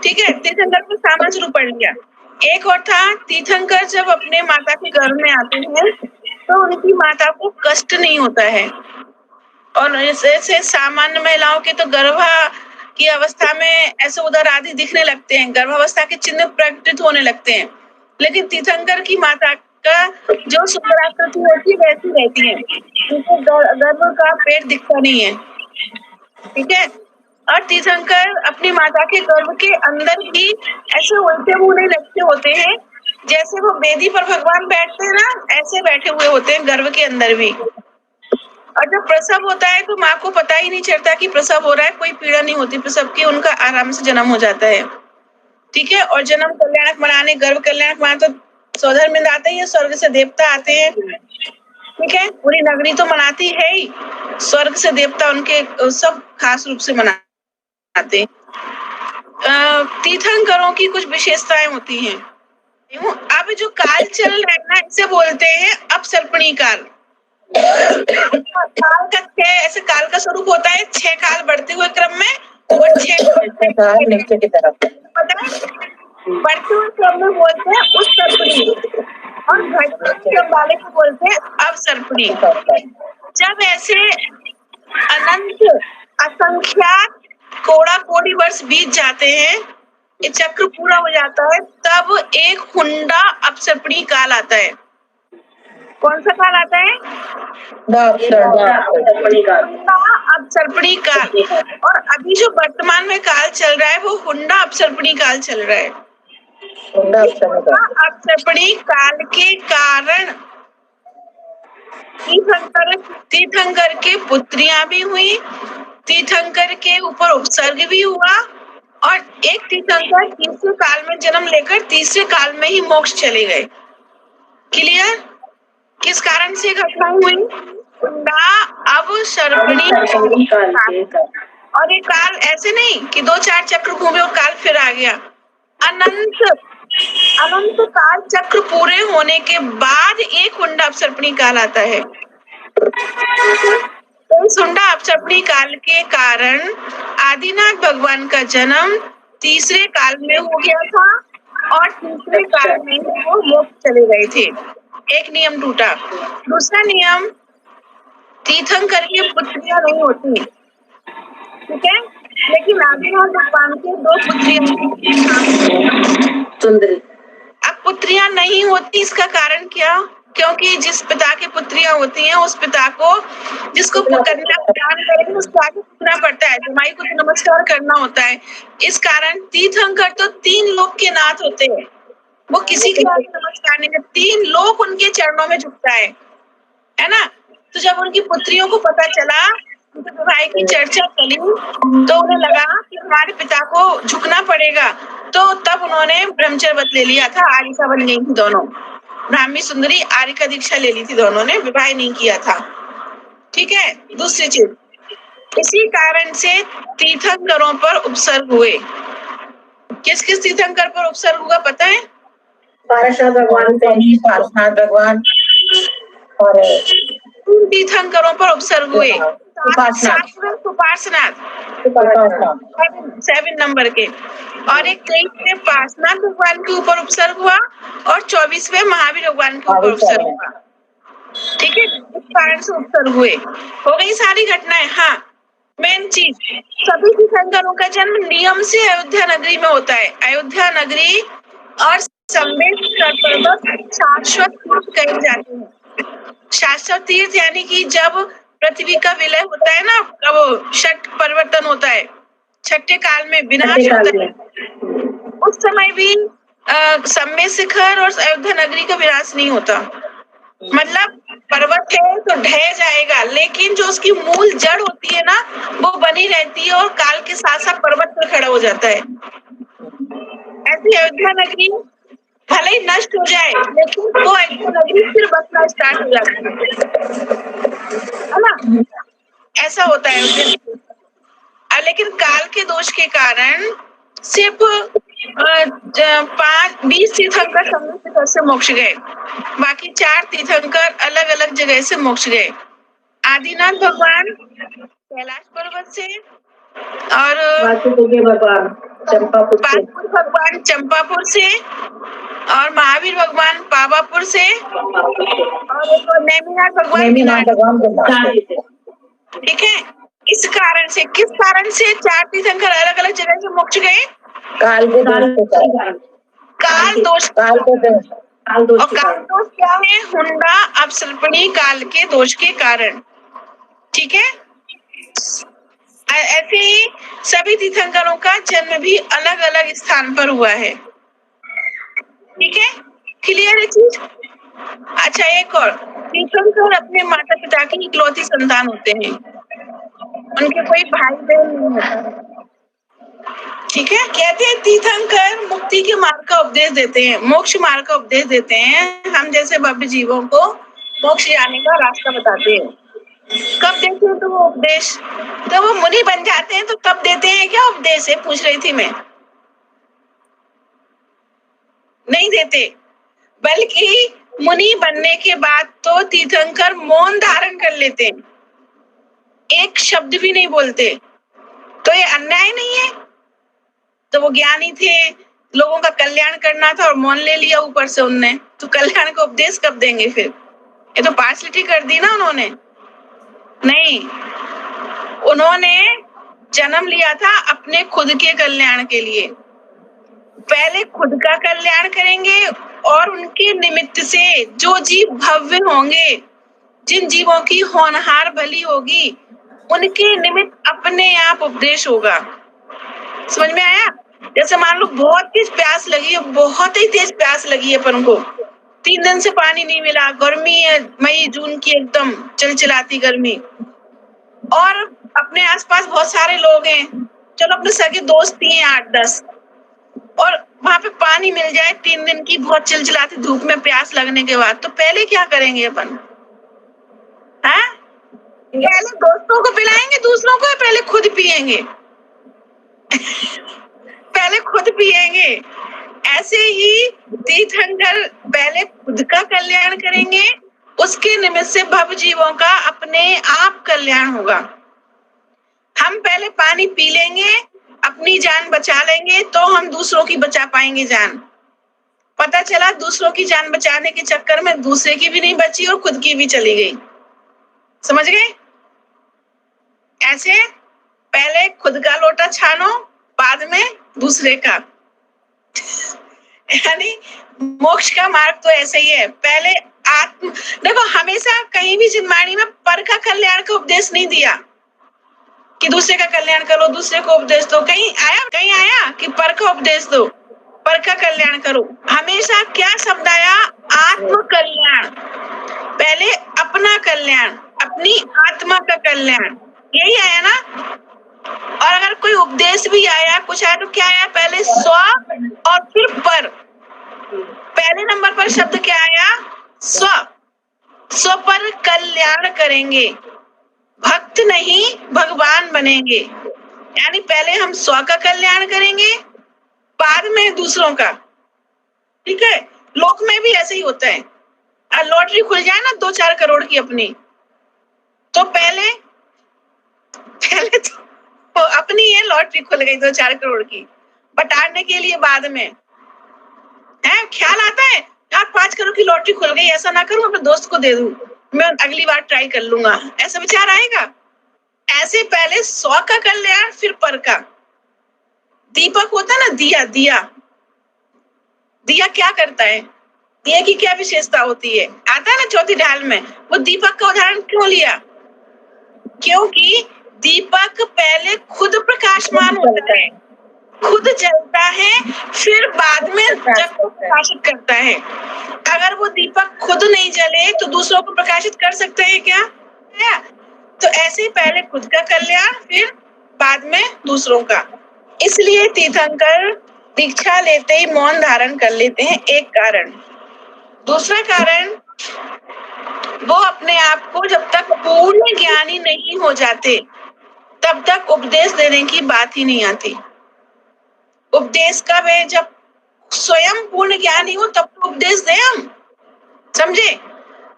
ठीक है। तीर्थंकर को सामान्य रूप पढ़ लिया। एक और था, तीर्थंकर जब अपने माता के गर्भ में आते हैं तो उनकी माता को कष्ट नहीं होता है। और ऐसे सामान्य महिलाओं के तो गर्भ की अवस्था में ऐसे उदर आदि दिखने लगते हैं, गर्भावस्था के चिन्ह प्रकटित होने लगते हैं, लेकिन तीर्थंकर की माता का जो सुंदराकृति होती है वैसी रहती है, उनको गर्भ का पेट दिखता नहीं है, ठीक है। और तीर्थंकर अपनी माता के गर्भ के अंदर भी ऐसे उल्टे मुड़े लगते होते हैं, जैसे वो वेदी पर भगवान बैठते हैं ना, ऐसे बैठे हुए होते हैं गर्भ के अंदर भी। और जब प्रसव होता है तो माँ को पता ही नहीं चलता कि प्रसव हो रहा है, कोई पीड़ा नहीं होती प्रसव की, उनका आराम से जन्म हो जाता है, ठीक है। और जन्म कल्याणक मनाने, गर्भ कल्याणक मनाने तो स्वधर्मिंद आते ही है, स्वर्ग से देवता आते हैं, ठीक है। पूरी नगरी तो मनाती है ही, स्वर्ग से देवता उनके सब खास रूप से मनाते हैं। तीर्थंकरों की कुछ विशेषताएं होती हैं। अब जो काल चल रहा है ना, इसे बोलते हैं अपसर्पणी काल। काल का ऐसे काल का स्वरूप होता है 6 काल बढ़ते हुए क्रम में और 6 काल नीचे की तरफ, पता है, बढ़ते हुए क्रम में बोलते हैं उस सर्पणी, और घटते हुए क्रम वाले को बोलते हैं अवसर्पणी। जब ऐसे अनंत असंख्यात कोड़ा कोड़ी वर्ष बीत जाते हैं, ये चक्र पूरा हो जाता है, तब एक हुंडा अपसर्पणी काल आता है। कौन सा काल आता है? अपसर्पणी काल। और अभी जो वर्तमान में काल चल रहा है वो हुंडा अपसर्पणी काल चल रहा है। अपसर्पणी काल के कारण तीर्थंकर के पुत्रियां भी हुई, तीर्थंकर के ऊपर उपसर्ग भी हुआ, और एक तीर्थंकर तीसरे काल में जन्म लेकर तीसरे काल में ही मोक्ष चले गए। क्लियर? किस कारण से घटना हुई? अवसर्पणी काल। और ये काल ऐसे नहीं कि 2-4 चक्र घूमे और काल फिर आ गया, अनंत काल चक्र पूरे होने के बाद एक हुंडा अपसर्पणी काल आता है। इस हुंडा अपसर्पणी काल के कारण आदिनाथ भगवान का जन्म तीसरे काल में हो गया था और तीसरे काल में वो मोक्ष चले गए थे। एक नियम टूटा। दूसरा नियम, तीर्थंकर की पुत्रियां नहीं होती, ठीक है, लेकिन आदिनाथ भगवान के 2 पुत्रियां सुंदरी। अब पुत्रियां नहीं होती, इसका कारण क्या? क्योंकि जिस पिता की पुत्रियां होती हैं उस पिता को, जिसको कन्या दान करेंगे उसको आगे पूछना पड़ता है, जमाई को तो नमस्कार करना होता है। इस कारण तीर्थंकर तो 3 लोक के नाथ होते हैं, वो किसी के आगे नमस्कार नहीं करते, 3 लोक उनके चरणों में झुकता है ना। तो जब उनकी पुत्रियों को पता चला, उनके भाई की चर्चा चली, तो उन्हें लगा कि हमारे पिता को झुकना पड़ेगा, तो तब उन्होंने ब्रह्मचर्य व्रत ले लिया था। आर्यिका बन गई थी दोनों, ब्राह्मी सुंदरी आर्यिका दीक्षा ले ली थी दोनों ने, विवाह नहीं किया था, ठीक है। दूसरी चीज, इसी कारण से तीर्थंकरों पर उपसर्ग हुए। किस किस तीर्थंकर पर उपसर्ग हुआ पता है? पार्षद भगवान, पार्षद भगवान और तीर्थंकरों पर उपसर्ग हुए। उपासनाथ 7 नंबर के, और एक 23वें पार्श्वनाथ भगवान के ऊपर उपसर्ग हुआ और 24वें महावीर भगवान के ऊपर उपसर्ग हुआ, ठीक है। इस कारण से उपसर्ग हुए। हो गई सारी घटनाएं। हाँ, मेन चीज, सभी तीर्थंकरों का जन्म नियम से अयोध्या नगरी में होता है। अयोध्या नगरी और शाश्वत तीर्थ कहे जाते हैं। शाश्वत तीर्थ यानी कि जब पृथ्वी का विलय होता है ना, वो छठ परिवर्तन होता है, छठे काल में विनाश होता है, उस समय भी सम्य शिखर और अयोध्या नगरी का विनाश नहीं होता। मतलब पर्वत है तो ढह जाएगा, लेकिन जो उसकी मूल जड़ होती है ना वो बनी रहती है और काल के साथ साथ पर्वत पर खड़ा हो जाता है। ऐसी अयोध्या नगरी भले ही नष्ट हो जाए, लेकिन तो अयोध्या नगरी फिर बसना स्टार्ट हो जाती है ना। ऐसा होता है उस दिन। लेकिन काल के दोष के कारण सिर्फ 20 तीर्थंकर समूह से मोक्ष गए, बाकी 4 तीर्थंकर अलग अलग जगह से मोक्ष गए। आदिनाथ भगवान कैलाश पर्वत से और भगवान चंपापुर से, पालपुर भगवान चंपापुर से और महावीर भगवान पावापुर से और एक नेमिनाथ भगवान बिलासपुर से। ठीक है, इस कारण से, किस कारण से 4 तीर्थंकर अलग अलग जगह से मोक्ष गए? काल के दोष के कारण। काल दोष। काल दोष क्या है? हुंडा अपसर्पणी काल के दोष के कारण। ठीक है, ऐसे ही सभी तीर्थंकरों का जन्म भी अलग अलग स्थान पर हुआ है। ठीक है, क्लियर है चीज? अच्छा, एक और, तीर्थंकर अपने माता पिता की इकलौती संतान होते हैं, उनके कोई भाई बहन नहीं होता। ठीक है, कहते हैं तीर्थंकर मुक्ति के मार्ग का उपदेश देते हैं, मोक्ष मार्ग का उपदेश देते हैं, हम जैसे भव्य जीवों को मोक्ष जाने का रास्ता बताते हैं। कब देते हैं तो वो उपदेश? तो वो मुनि बन जाते हैं तो तब देते हैं क्या उपदेश है, पूछ रही थी मैं। नहीं देते, बल्कि मुनि बनने के बाद तो तीर्थंकर मौन धारण कर लेते हैं, एक शब्द भी नहीं बोलते। तो ये अन्याय नहीं है? तो वो ज्ञानी थे, लोगों का कल्याण करना था और मौन ले लिया ऊपर से उनने, तो कल्याण का उपदेश कब देंगे फिर? ये तो पार्शलिटी कर दी ना उन्होंने। नहीं, उन्होंने जन्म लिया था अपने खुद के कल्याण के लिए। पहले खुद का कल्याण करेंगे और उनके निमित्त से जो जीव भव्य होंगे, जिन जीवों की होनहार भली होगी, उनके निमित्त अपने आप उपदेश होगा। समझ में आया? जैसे मान लो बहुत तेज प्यास लगी है, बहुत ही तेज प्यास लगी है अपन को, 3 दिन से पानी नहीं मिला, गर्मी है, मई जून की एकदम चिलचिलाती गर्मी, और अपने आसपास बहुत सारे लोग हैं, चलो अपने सगे दोस्त ही हैं 8-10, और वहां पे पानी मिल जाए 3 दिन की बहुत चिलचिलाती धूप में प्यास लगने के बाद, तो पहले क्या करेंगे अपन? हाँ, पहले दोस्तों को पिलाएंगे दूसरों को, या पहले खुद पिएंगे? पहले खुद पिएंगे। ऐसे ही तीर्थंकर पहले खुद का कल्याण करेंगे, उसके निमित्त से भव जीवों का अपने आप कल्याण होगा। हम पहले पानी पी लेंगे, अपनी जान बचा लेंगे, तो हम दूसरों की बचा पाएंगे जान। पता चला दूसरों की जान बचाने के चक्कर में दूसरे की भी नहीं बची और खुद की भी चली गई। समझ गए? ऐसे पहले खुद का लोटा छानो, बाद में दूसरे का। यानी मोक्ष का मार्ग तो ऐसे ही है, पहले देखो, हमेशा कहीं भी जिनवाणी में पर का कल्याण का उपदेश नहीं दिया कि दूसरे का कल्याण करो, दूसरे को उपदेश दो। कहीं आया कि पर का उपदेश दो, पर का कल्याण करो? हमेशा क्या शब्द आया? आत्म कल्याण। पहले अपना कल्याण, अपनी आत्मा का कल्याण, यही आया ना। और अगर कोई उपदेश भी आया, कुछ आया, तो क्या आया? पहले स्व और फिर पर। पहले नंबर पर शब्द क्या आया? स्व। स्व पर कल्याण करेंगे, भक्त नहीं भगवान बनेंगे। यानी पहले हम स्व का कल्याण करेंगे, बाद में दूसरों का। ठीक है, लोक में भी ऐसे ही होता है। लॉटरी खुल जाए ना 2-4 करोड़ की अपनी, तो पहले तो अपनी ये लॉटरी खुल गई 2-4 करोड़ की, बटाने के लिए बाद में है ख्याल आता है यार 5 करोड़ की लॉटरी खुल गई, ऐसा ना करूं, अपने दोस्त को दे दूं, मैं अगली बार ट्राई कर लूंगा, ऐसा विचार आएगा? ऐसे पहले 100 का कल्याण, फिर पर का। दीपक होता है ना, दिया, दिया क्या करता है? दिया की क्या विशेषता होती है? आता है ना चौथी ढाल में। वो दीपक का उदाहरण क्यों लिया? क्योंकि दीपक पहले खुद प्रकाशमान होता है, खुद जलता है, फिर बाद में जग को प्रकाशित करता है। अगर वो दीपक खुद नहीं जले तो दूसरों को प्रकाशित कर सकते हैं क्या? तो ऐसे पहले खुद का कल्याण, फिर बाद में दूसरों का। इसलिए तीर्थंकर दीक्षा लेते ही मौन धारण कर लेते हैं, एक कारण। दूसरा कारण, वो अपने आप को जब तक पूर्ण ज्ञानी नहीं हो जाते तब तक उपदेश देने की बात ही नहीं आती। उपदेश कब है? जब स्वयं पूर्ण ज्ञानी हो तब तो उपदेश दें हम, समझे?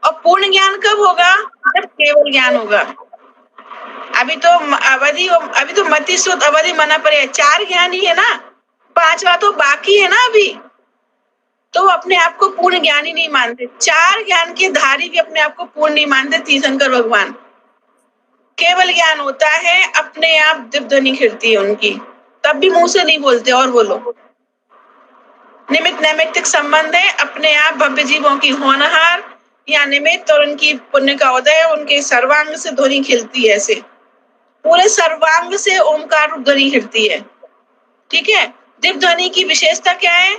और पूर्ण ज्ञान कब होगा? जब केवल ज्ञान होगा। अभी तो मति श्रुत अवधि मना पर है, 4 ज्ञान ही है ना, 5वां तो बाकी है ना अभी, तो वो अपने आप को पूर्ण ज्ञानी नहीं मानते। 4 ज्ञान के धारी भी अपने आप को पूर्ण नहीं मानते तीर्थंकर भगवान। केवल ज्ञान होता है, अपने आप दिव्य ध्वनि खिलती है उनकी, तब भी मुंह से नहीं बोलते। और बोलो, निमित्त नैमित्तिक संबंध है, अपने आप भव्य जीवों की होनहार या निमित्त और उनकी पुण्य का उदय, उनके सर्वांग से ध्वनि खिलती है, ऐसे पूरे सर्वांग से ओमकार रूप ध्वनि खिलती है। ठीक है, दिव्य ध्वनि की विशेषता क्या है?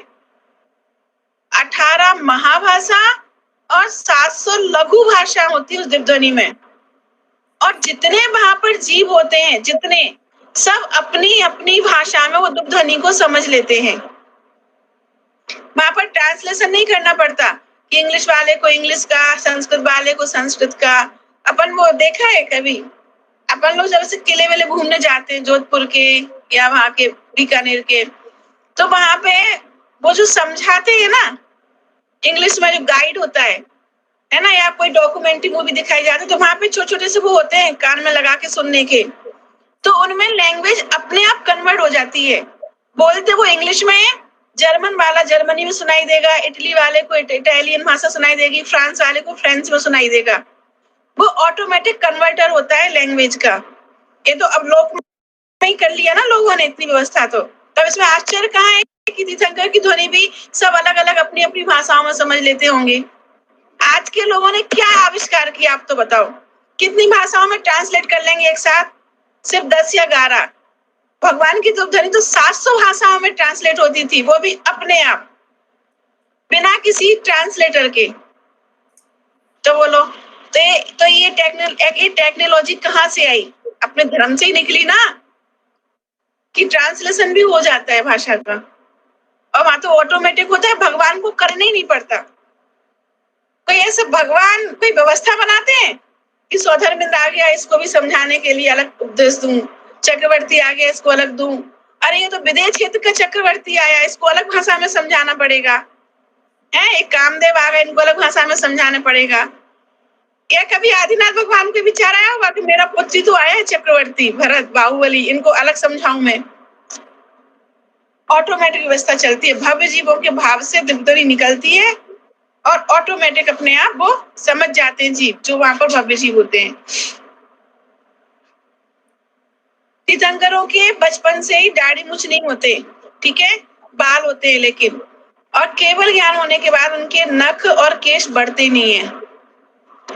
18 महाभाषा और 700 लघु भाषा होती है उस दिव्य ध्वनि में। और जितने वहां पर जीव होते हैं, जितने, सब अपनी अपनी भाषा में वो दिव्य ध्वनि को समझ लेते हैं। वहां पर ट्रांसलेशन नहीं करना पड़ता कि इंग्लिश वाले को इंग्लिश का, संस्कृत वाले को संस्कृत का। अपन वो देखा है कभी? अपन लोग जब से किले वेले घूमने जाते हैं, जोधपुर के या वहां के बीकानेर के, तो वहां पे वो जो समझाते हैं ना इंग्लिश में, जो गाइड होता है ना, या कोई डॉक्यूमेंट्री मूवी दिखाई जाती है, तो वहां पे छोटे छोटे से वो होते हैं कान में लगा के सुनने के, तो उनमें लैंग्वेज अपने आप कन्वर्ट हो जाती है। बोलते वो इंग्लिश में, जर्मन वाला जर्मनी में सुनाई देगा, इटली वाले को इटालियन भाषा सुनाई देगी, फ्रांस वाले को फ्रेंच में सुनाई देगा। वो ऑटोमेटिक कन्वर्टर होता है लैंग्वेज का। ये तो अब लोग नहीं कर लिया ना लोगों ने इतनी व्यवस्था, तो तब इसमें आश्चर्य कहाँ है कि तीर्थंकर की ध्वनि भी सब अलग अलग अपनी अपनी भाषाओं में समझ लेते होंगे। आज के लोगों ने क्या आविष्कार किया, आप तो बताओ, कितनी भाषाओं में ट्रांसलेट कर लेंगे एक साथ? सिर्फ 10 या 11। भगवान की ध्वनि तो 700 भाषाओं में ट्रांसलेट होती थी, वो भी अपने आप, बिना किसी ट्रांसलेटर के। तो बोलो, तो ये टेक्नोलॉजी कहाँ से आई? अपने धर्म से ही निकली ना, कि ट्रांसलेशन भी हो जाता है भाषा का, और वहां तो ऑटोमेटिक होता है, भगवान को करना ही नहीं पड़ता। कोई ऐसे भगवान कोई व्यवस्था बनाते हैं कि स्वधर्मिंद आ गया, इसको भी समझाने के लिए अलग उपदेश दूं, चक्रवर्ती आ गया, इसको अलग दूं, अरे ये तो विदेश क्षेत्र का चक्रवर्ती आया, इसको अलग भाषा में समझाना पड़ेगा, है एक कामदेव आ गए, इनको अलग भाषा में समझाना पड़ेगा। क्या कभी आदिनाथ भगवान को विचार आया होगा कि मेरा पुत्री तो आया है चक्रवर्ती, भरत, बाहुबली, इनको अलग समझाऊं मैं? ऑटोमेटिक व्यवस्था चलती है, भव्य जीवों के भाव से दिव्य निकलती है, और ऑटोमेटिक अपने आप वो समझ जाते हैं जीव, जो वहां पर भव्य जीव होते हैं। तीर्थंकरों के बचपन से ही दाढ़ी मूछ नहीं होते, ठीक है, बाल होते हैं, लेकिन और केवल ज्ञान होने के बाद उनके नख और केश बढ़ते नहीं है।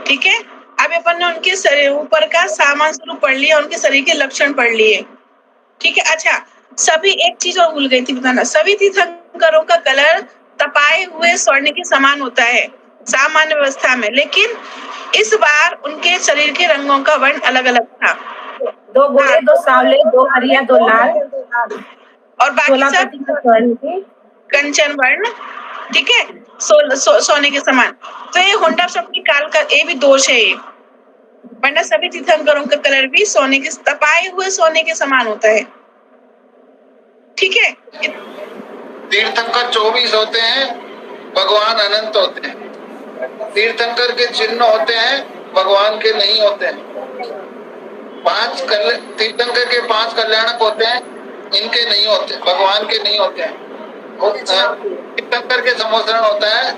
ठीक है, अब अपन ने उनके शरीर ऊपर का सामान्य स्वरूप पढ़ लिया, उनके शरीर के लक्षण पढ़ लिए। ठीक है, अच्छा, सभी एक चीज और भूल गई थी बताना, सभी तीर्थंकरों का कलर तपाए हुए स्वर्ण के समान होता है सामान्य व्यवस्था में, लेकिन इस बार उनके शरीर के रंगों का वर्ण अलग अलग था। 2 गोरे, 2 सांवले, 2 हरिया, 2 लाल, और बाकी सब कंचन वर्ण। ठीक है, सोने के समान। तो ये होंडा शब्द की काल का ये भी दोष है, ये, वरना सभी तीर्थंकरों का कलर भी सोने के, तपाए हुए सोने के समान होता है। ठीक है, तीर्थंकर 24 होते हैं, भगवान अनंत होते हैं। तीर्थंकर के चिन्ह होते हैं, भगवान के नहीं होते हैं। तीर्थंकर के 5 कल्याणक होते हैं, इनके नहीं होते, भगवान के नहीं होते हैं। तीर्थंकर के सम्मोचन होता है,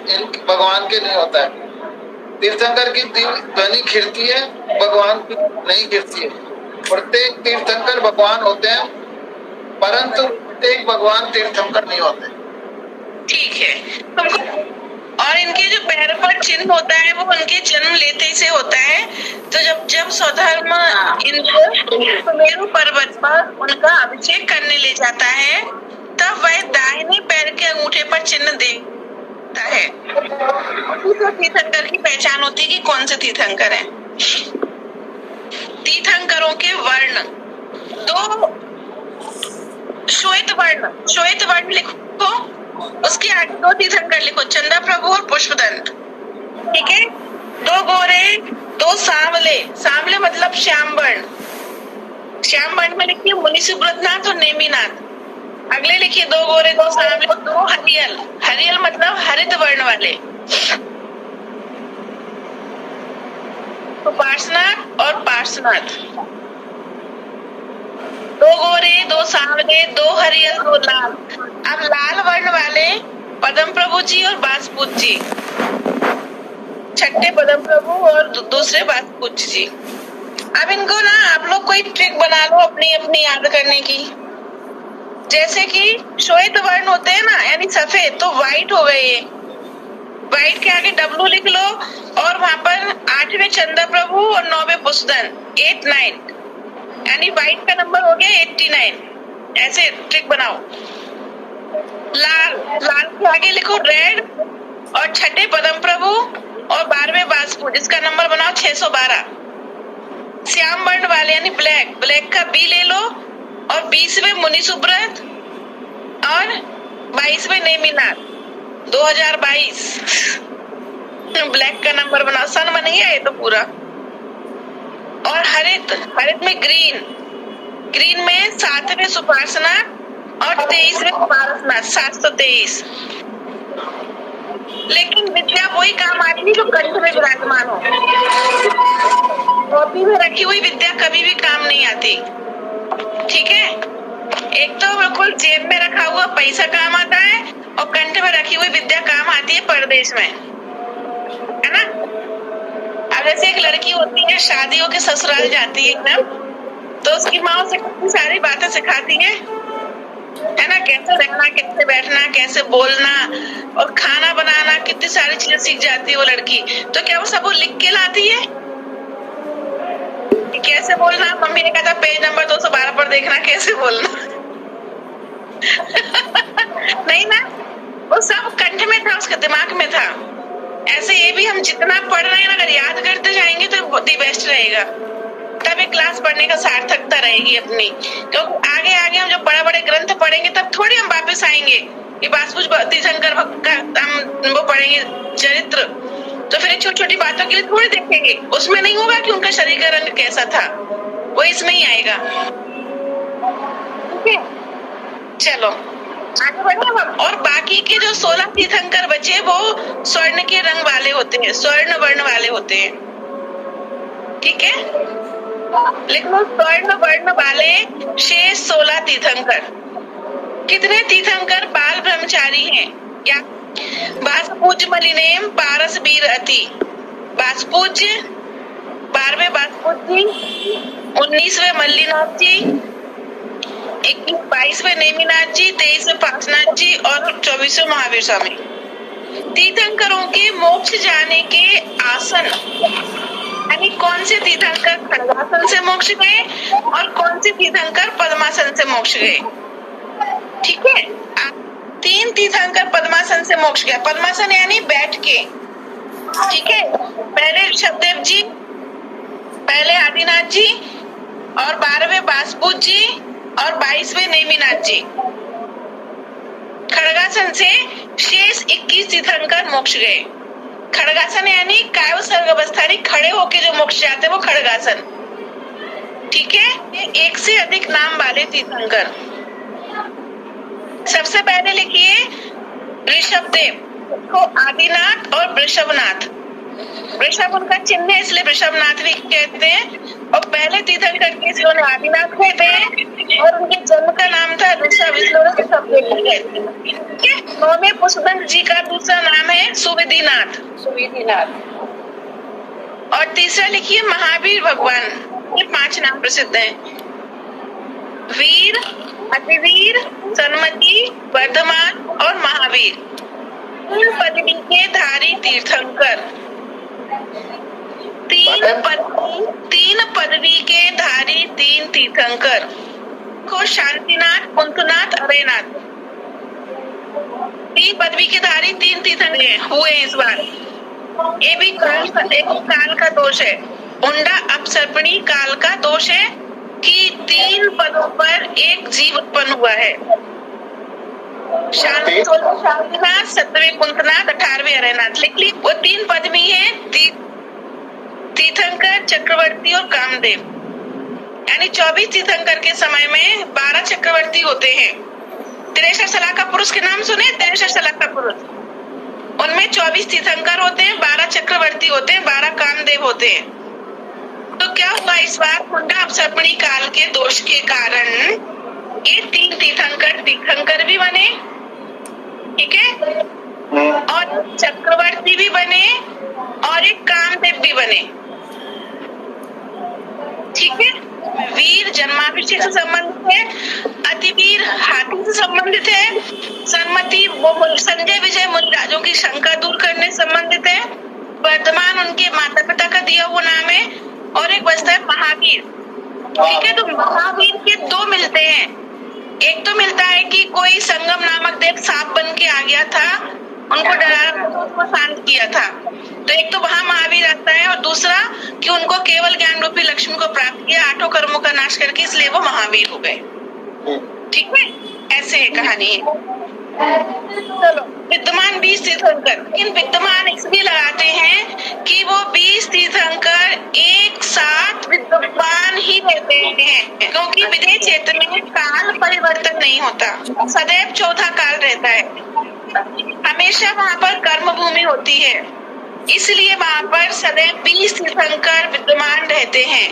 भगवान के नहीं होता है। तीर्थंकर की ध्वनि खिलती है, भगवान की नहीं खिलती है। प्रत्येक तीर्थंकर भगवान होते हैं, परंतु प्रत्येक भगवान तीर्थंकर नहीं होते। ठीक है, और इनके जो पैर पर चिन्ह होता है वो उनके जन्म लेते से होता है। तो जब स्वधर्म इनको सुमेरु पर्वत पर उनका अभिषेक करने ले जाता है, तब वह दाहिने पैर के अंगूठे पर चिन्ह देता है। तीर्थंकर की पहचान होती है कि कौन से तीर्थंकर हैं। तीर्थंकरों के वर्ण 2 श्वेत वर्ण लिखो, उसके आगे 2 तीर्थंकर लिखो, चंदा प्रभु और पुष्पदंत। ठीक है, 2 गोरे, 2 सांवले मतलब श्यामवर्ण। श्यामवर्ण में लिखिए मुनि सुब्रतनाथ और नेमिनाथ। अगले लिखिए दो गोरे दो सांवले और दो हरियल। हरियल मतलब हरित वर्ण वाले। तो पार्श्वनाथ और पार्श्वनाथ। दो गोरे दो सांवले दो हरियल दो लाल। अब लाल वर्ण वाले पद्म प्रभु जी और बासपुत जी। छठे पद्म प्रभु और दूसरे बासपुत जी। अब इनको ना आप लोग कोई ट्रिक बना लो अपनी अपनी याद करने की। जैसे कि श्वेत वर्ण होते हैं ना, यानी सफेद, तो व्हाइट हो गए ये। व्हाइट के आगे डब्लू लिख लो और वहां पर 8वें चंद्र प्रभु और 9वें पुष्पदन 8 9, यानी व्हाइट का नंबर हो गया 89। ऐसे ट्रिक बनाओ। लाल लाल के आगे लिखो रेड और छठे पद्म प्रभु और 12वें बासपुत, इसका नंबर बनाओ 612। श्याम वर्ण वाले यानी ब्लैक, ब्लैक का बी ले लो और 20वें मुनि सुब्रत और 22वें नेमिनाथ 2022। ब्लैक का नंबर बनाओ, सन बन गया ये तो पूरा। और हरित, हरित में ग्रीन, ग्रीन में 7वें सुपार्सना और 23वें पारसनाथ 723। लेकिन विद्या वही काम आ रही है जो कंठ में विराजमान हो। कॉपी में रखी हुई विद्या कभी भी काम नहीं आती। ठीक है, एक तो बिल्कुल जेब में रखा हुआ पैसा काम आता है और कंठ में रखी हुई विद्या काम आती है परदेश में, है ना। अब जैसे एक लड़की होती है, शादियों के ससुराल जाती है एकदम, तो उसकी माँ उसे कितनी सारी बातें सिखाती है ना, कैसे रहना, कैसे बैठना, कैसे बोलना और खाना बनाना, कितनी सारी चीजें सीख जाती है वो लड़की। तो क्या वो सब वो लिख के लाती है? कैसे बोलना, मम्मी ने कहा था पेज नंबर 212 पर देखना कैसे बोलना। नहीं ना, वो सब कंठ में था, उसके दिमाग में था। ऐसे ये भी हम जितना पढ़ रहे हैं ना, अगर याद करते जाएंगे तो बहुत ही बेस्ट रहेगा। तब एक क्लास पढ़ने का सार्थकता रहेगी अपनी, क्योंकि आगे आगे हम जब बड़े बड़े ग्रंथ पढ़ेंगे तब थोड़ी हम वापस आएंगे कि बासपुत तीर्थंकर का हम वो पढ़ेंगे चरित्र, तो फिर छोटी छोटी बातों के लिए थोड़ी देखेंगे। उसमें नहीं होगा कि उनका शरीर का रंग कैसा था, वो इसमें ही आएगा। ठीक है, चलो आगे बढ़े। और बाकी के जो 16 तीर्थंकर बचे वो स्वर्ण के रंग वाले होते हैं, स्वर्ण वर्ण वाले होते हैं। ठीक है, लिख लो स्वर्ण वर्ण वाले शेष 16 तीर्थंकर। कितने तीर्थंकर बाल ब्रह्मचारी हैं? क्या? बासपूज्य मलिनेम पारस बीर अति। बासपूज्य 12वें बासपूत जी, 19वें मल्लीनाथ जी, 22वें नेमिनाथ जी, 23वें पार्श्वनाथ जी और 24वें महावीर स्वामी। तीर्थंकरों के मोक्ष जाने के आसन, यानी कौन से तीर्थंकर खड़गासन से मोक्ष गए और कौन से तीर्थंकर पद्मासन से मोक्ष गए। ठीक है, 3 तीर्थंकर पद्मासन से मोक्ष गया। पद्मासन यानी बैठ के। ठीक है, पहले ऋषभदेव जी, पहले आदिनाथ जी और 12वें बासपुत जी और 22वें नेमिनाथ जी। खड़गासन से शेष 21 तीर्थंकर मोक्ष गए। खड़गासन यानी कायव सर्ग अवस्था, खड़े होके जो मोक्ष जाते वो खड़गासन। ठीक है, ये 1 से अधिक नाम वाले तीर्थंकर। सबसे पहले लिखिए ऋषभदेव को आदिनाथ और वृषभनाथ। वृषभ उनका चिन्ह है इसलिए वृषभनाथ भी कहते हैं। और पहले तीर्थंकर के जिन्होंने आदिनाथ कहते हैं और उनके जन्म का नाम था ऋषभ, इसलिए ऋषभदेव कहते हैं। ठीक है, 9वें पुष्पदन जी का दूसरा नाम है सुविधिनाथ, सुविधिनाथ। और तीसरा लिखिए महावीर भगवान। ये 5 नाम प्रसिद्ध हैं: वीर, अतिवीर, सन्मति, वर्धमान और महावीर। 3 पदवी के धारी तीर्थंकर। 3 पदवी के धारी 3 तीर्थंकर को शांतिनाथ, कुंतनाथ, अरेनाथ। 3 पदवी के धारी 3 तीर्थंकर हुए इस बार। ये भी काल का दोष है, उंडा अपसर्पणी काल का दोष है कि 3 पदों पर एक जीव उत्पन्न हुआ है। शांतिनाथ, 7वें कुंतनाथ, 18वें अरेनाथ। लिख ली, वो 3 पद में है। तीर्थंकर, चक्रवर्ती और कामदेव, यानी 24 तीर्थंकर के समय में 12 चक्रवर्ती होते हैं। 63 सलाहकार पुरुष के नाम सुने? 63 सलाहकार पुरुष, उनमें 24 तीर्थंकर होते हैं, 12 चक्रवर्ती होते हैं, 12 कामदेव होते हैं। तो क्या हुआ इस बार? मुंडा अपसर्पणी काल के दोष के कारण ये 3 तीर्थंकर भी बने, ठीक है, और चक्रवर्ती भी बने और एक कामदेव भी बने, ठीक है। वीर जन्माभिषेक से संबंधित है, अतिवीर हाथी से संबंधित है, सन्मति वो संजय विजय मुनिराजों की शंका दूर करने से संबंधित है, वर्तमान उनके माता पिता का दिया हुआ नाम है, और एक बचता है महावीर, ठीक है। तो महावीर के 2 मिलते हैं। एक तो मिलता है कि कोई संगम नामक देव सांप बन के आ गया था, उनको डराया था, उसको शांत किया था, तो एक तो वहां महावीर आता है, और दूसरा कि उनको केवल ज्ञान रूपी लक्ष्मी को प्राप्त किया 8 कर्मों का नाश करके, इसलिए वो महावीर हो गए, ठीक है। ऐसे है कहानी। चलो, विद्यमान 20 तीर्थंकर, इन विद्यमान इसलिए लगाते हैं कि वो 20 तीर्थंकर एक साथ विद्यमान ही रहते हैं, क्योंकि विदेह क्षेत्र में काल परिवर्तन नहीं होता, सदैव चौथा काल रहता है, हमेशा वहाँ पर कर्म भूमि होती है, इसलिए वहाँ पर सदैव 20 तीर्थंकर विद्यमान रहते हैं।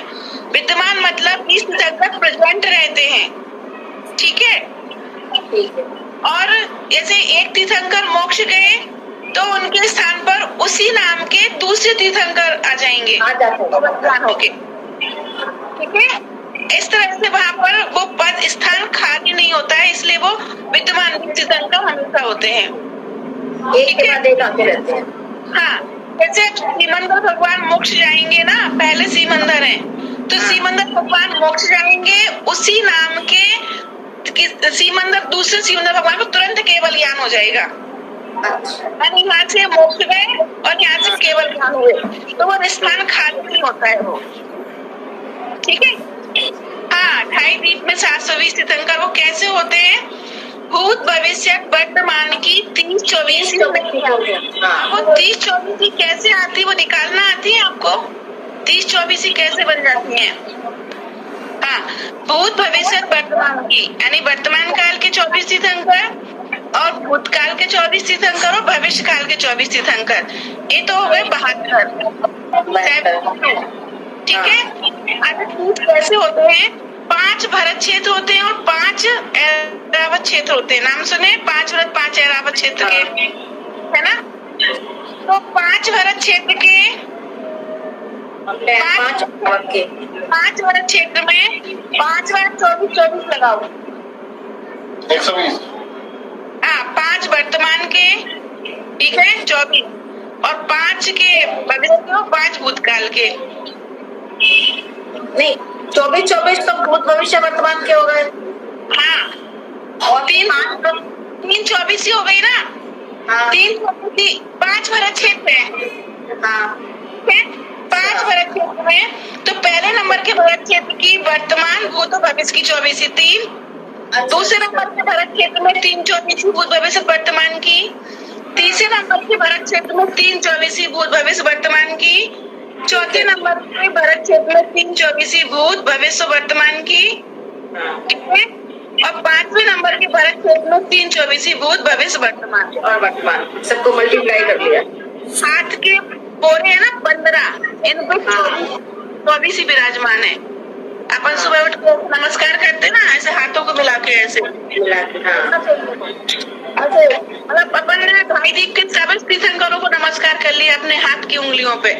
विद्यमान मतलब 20 तीर्थंकर प्रेजेंट रहते हैं, ठीक है। और जैसे एक तीर्थंकर मोक्ष गए तो उनके स्थान पर उसी नाम के दूसरे तीर्थंकर आ जाएंगे, होके, ठीक है। इस तरह से वहाँ पर वो पद स्थान खाली नहीं होता है, इसलिए वो विद्यमान तीर्थंकर हमेशा होते हैं, एक के बाद एक आते रहते हैं। हाँ, जैसे सीमंदर भगवान मोक्ष जाएंगे ना, पहले सीमंदर है, तो सीमंदर भगवान मोक्ष जाएंगे, उसी नाम के सीमंदर दूसरे सीमंदर भगवान को तुरंत केवल ज्ञान हो जाएगा। यानी यहाँ से मोक्ष गए और यहाँ से केवल ज्ञान हुए, तो वो स्थान खाली नहीं होता है वो, ठीक है। हाँ, 28 द्वीप में 720 तीर्थंकर वो कैसे होते हैं? भूत भविष्य वर्तमान की 30-24 वो 30-24 कैसे आती, वो निकालना आती है आपको? 30-24 कैसे बन जाती है? हाँ, भूत भविष्य वर्तमान की, यानी वर्तमान काल के 24 तीर्थंकर और भूतकाल के 24 तीर्थंकर और भविष्य काल के 24 तीर्थंकर, ये तो हो गए 72, ठीक है। कैसे होते हैं? 5 भरत क्षेत्र होते हैं और 5 ऐरावत क्षेत्र होते हैं। नाम सुने? 5 भरत 5 ऐरावत क्षेत्र के, है ना। तो 5 भरत क्षेत्र के 5 भरत क्षेत्र में 5 बार 24 लगाओ, 120। हाँ, 5 वर्तमान के, ठीक है, 24, और 5 के भविष्य के, 5 भूतकाल के। नहीं, 24 तो भूत भविष्य वर्तमान के हो गए। हाँ, और 3 24 ही हो गई ना। हाँ। 3 5 भरत क्षेत्र है। हाँ, 5 भरत क्षेत्र में तो पहले नंबर के भरत क्षेत्र की वर्तमान भूत और भविष्य की 24 3, दूसरे नंबर के भरत क्षेत्र में 3 24 भूत भविष्य वर्तमान की, तीसरे नंबर के भरत क्षेत्र में 3 24 भूत भविष्य वर्तमान की, चौथे नंबर के भरत क्षेत्र में 3 24 भूत भविष्य वर्तमान की, और 5वें नंबर के भरत क्षेत्र में 3 24 भूत भविष्य वर्तमान और वर्तमान सबको मल्टीप्लाई कर दिया। 7 के बोरे है ना 15, इन पे 24 ही विराजमान है। अपन सुबह उठ के नमस्कार करते ना, ऐसे हाथों को मिला के, ऐसे मिला के, हाँ। मतलब अपन ने भाई दीप के 24 तीर्थंकरों को नमस्कार कर लिया अपने हाथ की उंगलियों पे,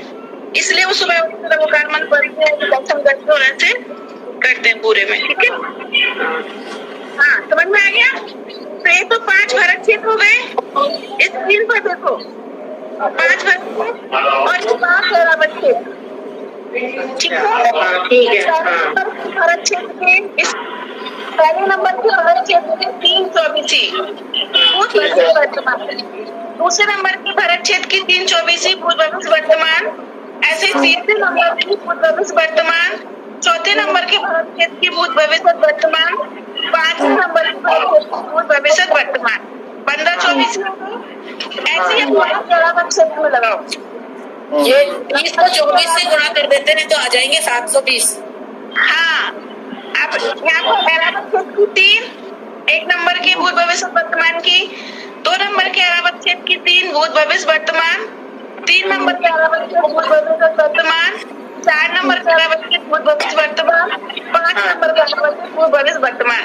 इसलिए वो सुबह उठ के नमस्कार मन पढ़ते हैं, दर्शन करते और ऐसे करते हैं पूरे में, ठीक है। हाँ, समझ में आ गया? तो ये तो 5 भरत क्षेत्र हो गए। इस स्क्रीन पर देखो, 5 भरत क्षेत्र और 5 ऐरावत क्षेत्र, ठीक है। ठीक है। भरत क्षेत्र के इस पहले नंबर के भरत क्षेत्र के 3 24 भूत भविष्य वर्तमान, दूसरे नंबर के भरत क्षेत्र की 3 24 भूत भविष्य वर्तमान, ऐसे तीसरे नंबर की भूत भविष्य वर्तमान, चौथे नंबर के भरत क्षेत्र की भूत भविष्य वर्तमान, 5वें नंबर की भूत भविष्य वर्तमान, 15 24 ऐसे ही ऐरावत क्षेत्र में लगाओ। ये 20 को 24 से गुणा कर देते हैं तो आ जाएंगे 720। हाँ, अब यहाँ पर एरावत क्षेत्र की 3, 1 नंबर की भूत भविष्य वर्तमान की, 2 नंबर के एरावत क्षेत्र की 3 भूत भविष्य वर्तमान, 3 नंबर के एरावत क्षेत्र भूत भविष्य वर्तमान, 4 नंबर के एरावत क्षेत्र भूत भविष्य वर्तमान, 5 नंबर के एरावत क्षेत्र भूत भविष्य वर्तमान।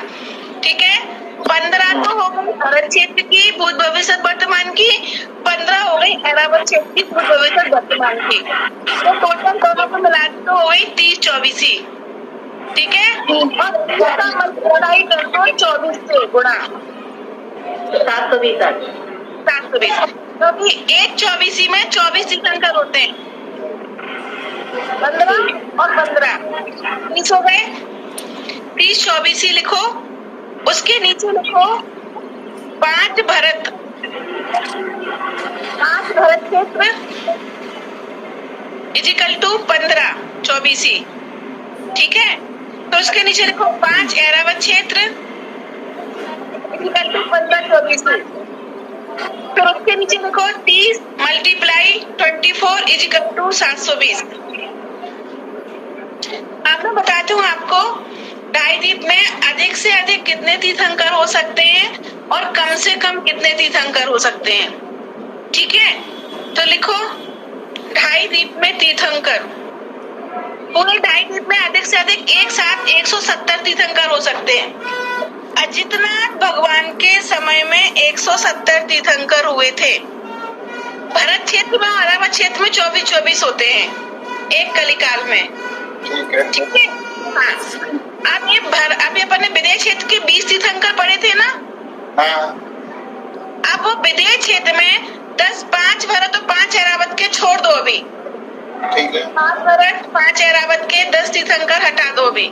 ठीक है, 15 तो हो गई भरत क्षेत्र की भूत भविष्य वर्तमान की, 15 हो गई एरावत क्षेत्र की भूत भविष्य वर्तमान की। तो टोटल दोनों को मिला के तो हो गई 30-24 ही। ठीक है, और इसका मल्टीप्लाई कर दो 24 से गुणा 720 720, क्योंकि एक 24 में 24 तीर्थंकर होते हैं। 15 और 15 30 हो गए। 30-24 ही लिखो, उसके नीचे लिखो 5 भरत क्षेत्र इजिकल टू 15-24 ही। ठीक है, तो उसके नीचे लिखो 5 एरावत क्षेत्र इजिकल टू 15-24 ही। फिर उसके नीचे लिखो 30 मल्टीप्लाई 24 इजिकल टू 720। अब मैं बताती हूँ आपको ढाईदीप में अधिक से अधिक कितने तीर्थंकर हो सकते हैं और कम से कम कितने तीर्थंकर हो सकते हैं। ठीक है, तो लिखो ढाईदीप में तीर्थंकर, पूरे ढाईदीप में अधिक से अधिक एक साथ 170 तीर्थंकर हो सकते हैं। अजितनाथ भगवान के समय में 170 तीर्थंकर हुए थे। भरत क्षेत्र में और एरावत क्षेत्र में 24-24 होते हैं एक कलिकाल में। ठीक है, हाँ। अभी अपने विदेश क्षेत्र के 20 तीर्थंकर पढ़े थे ना। हाँ। अब वो विदेश क्षेत्र में 5 भरत और 5 एरावत के छोड़ दो अभी। ठीक है, 5 भरत 5 एरावत के 10 तीर्थंकर हटा दो अभी।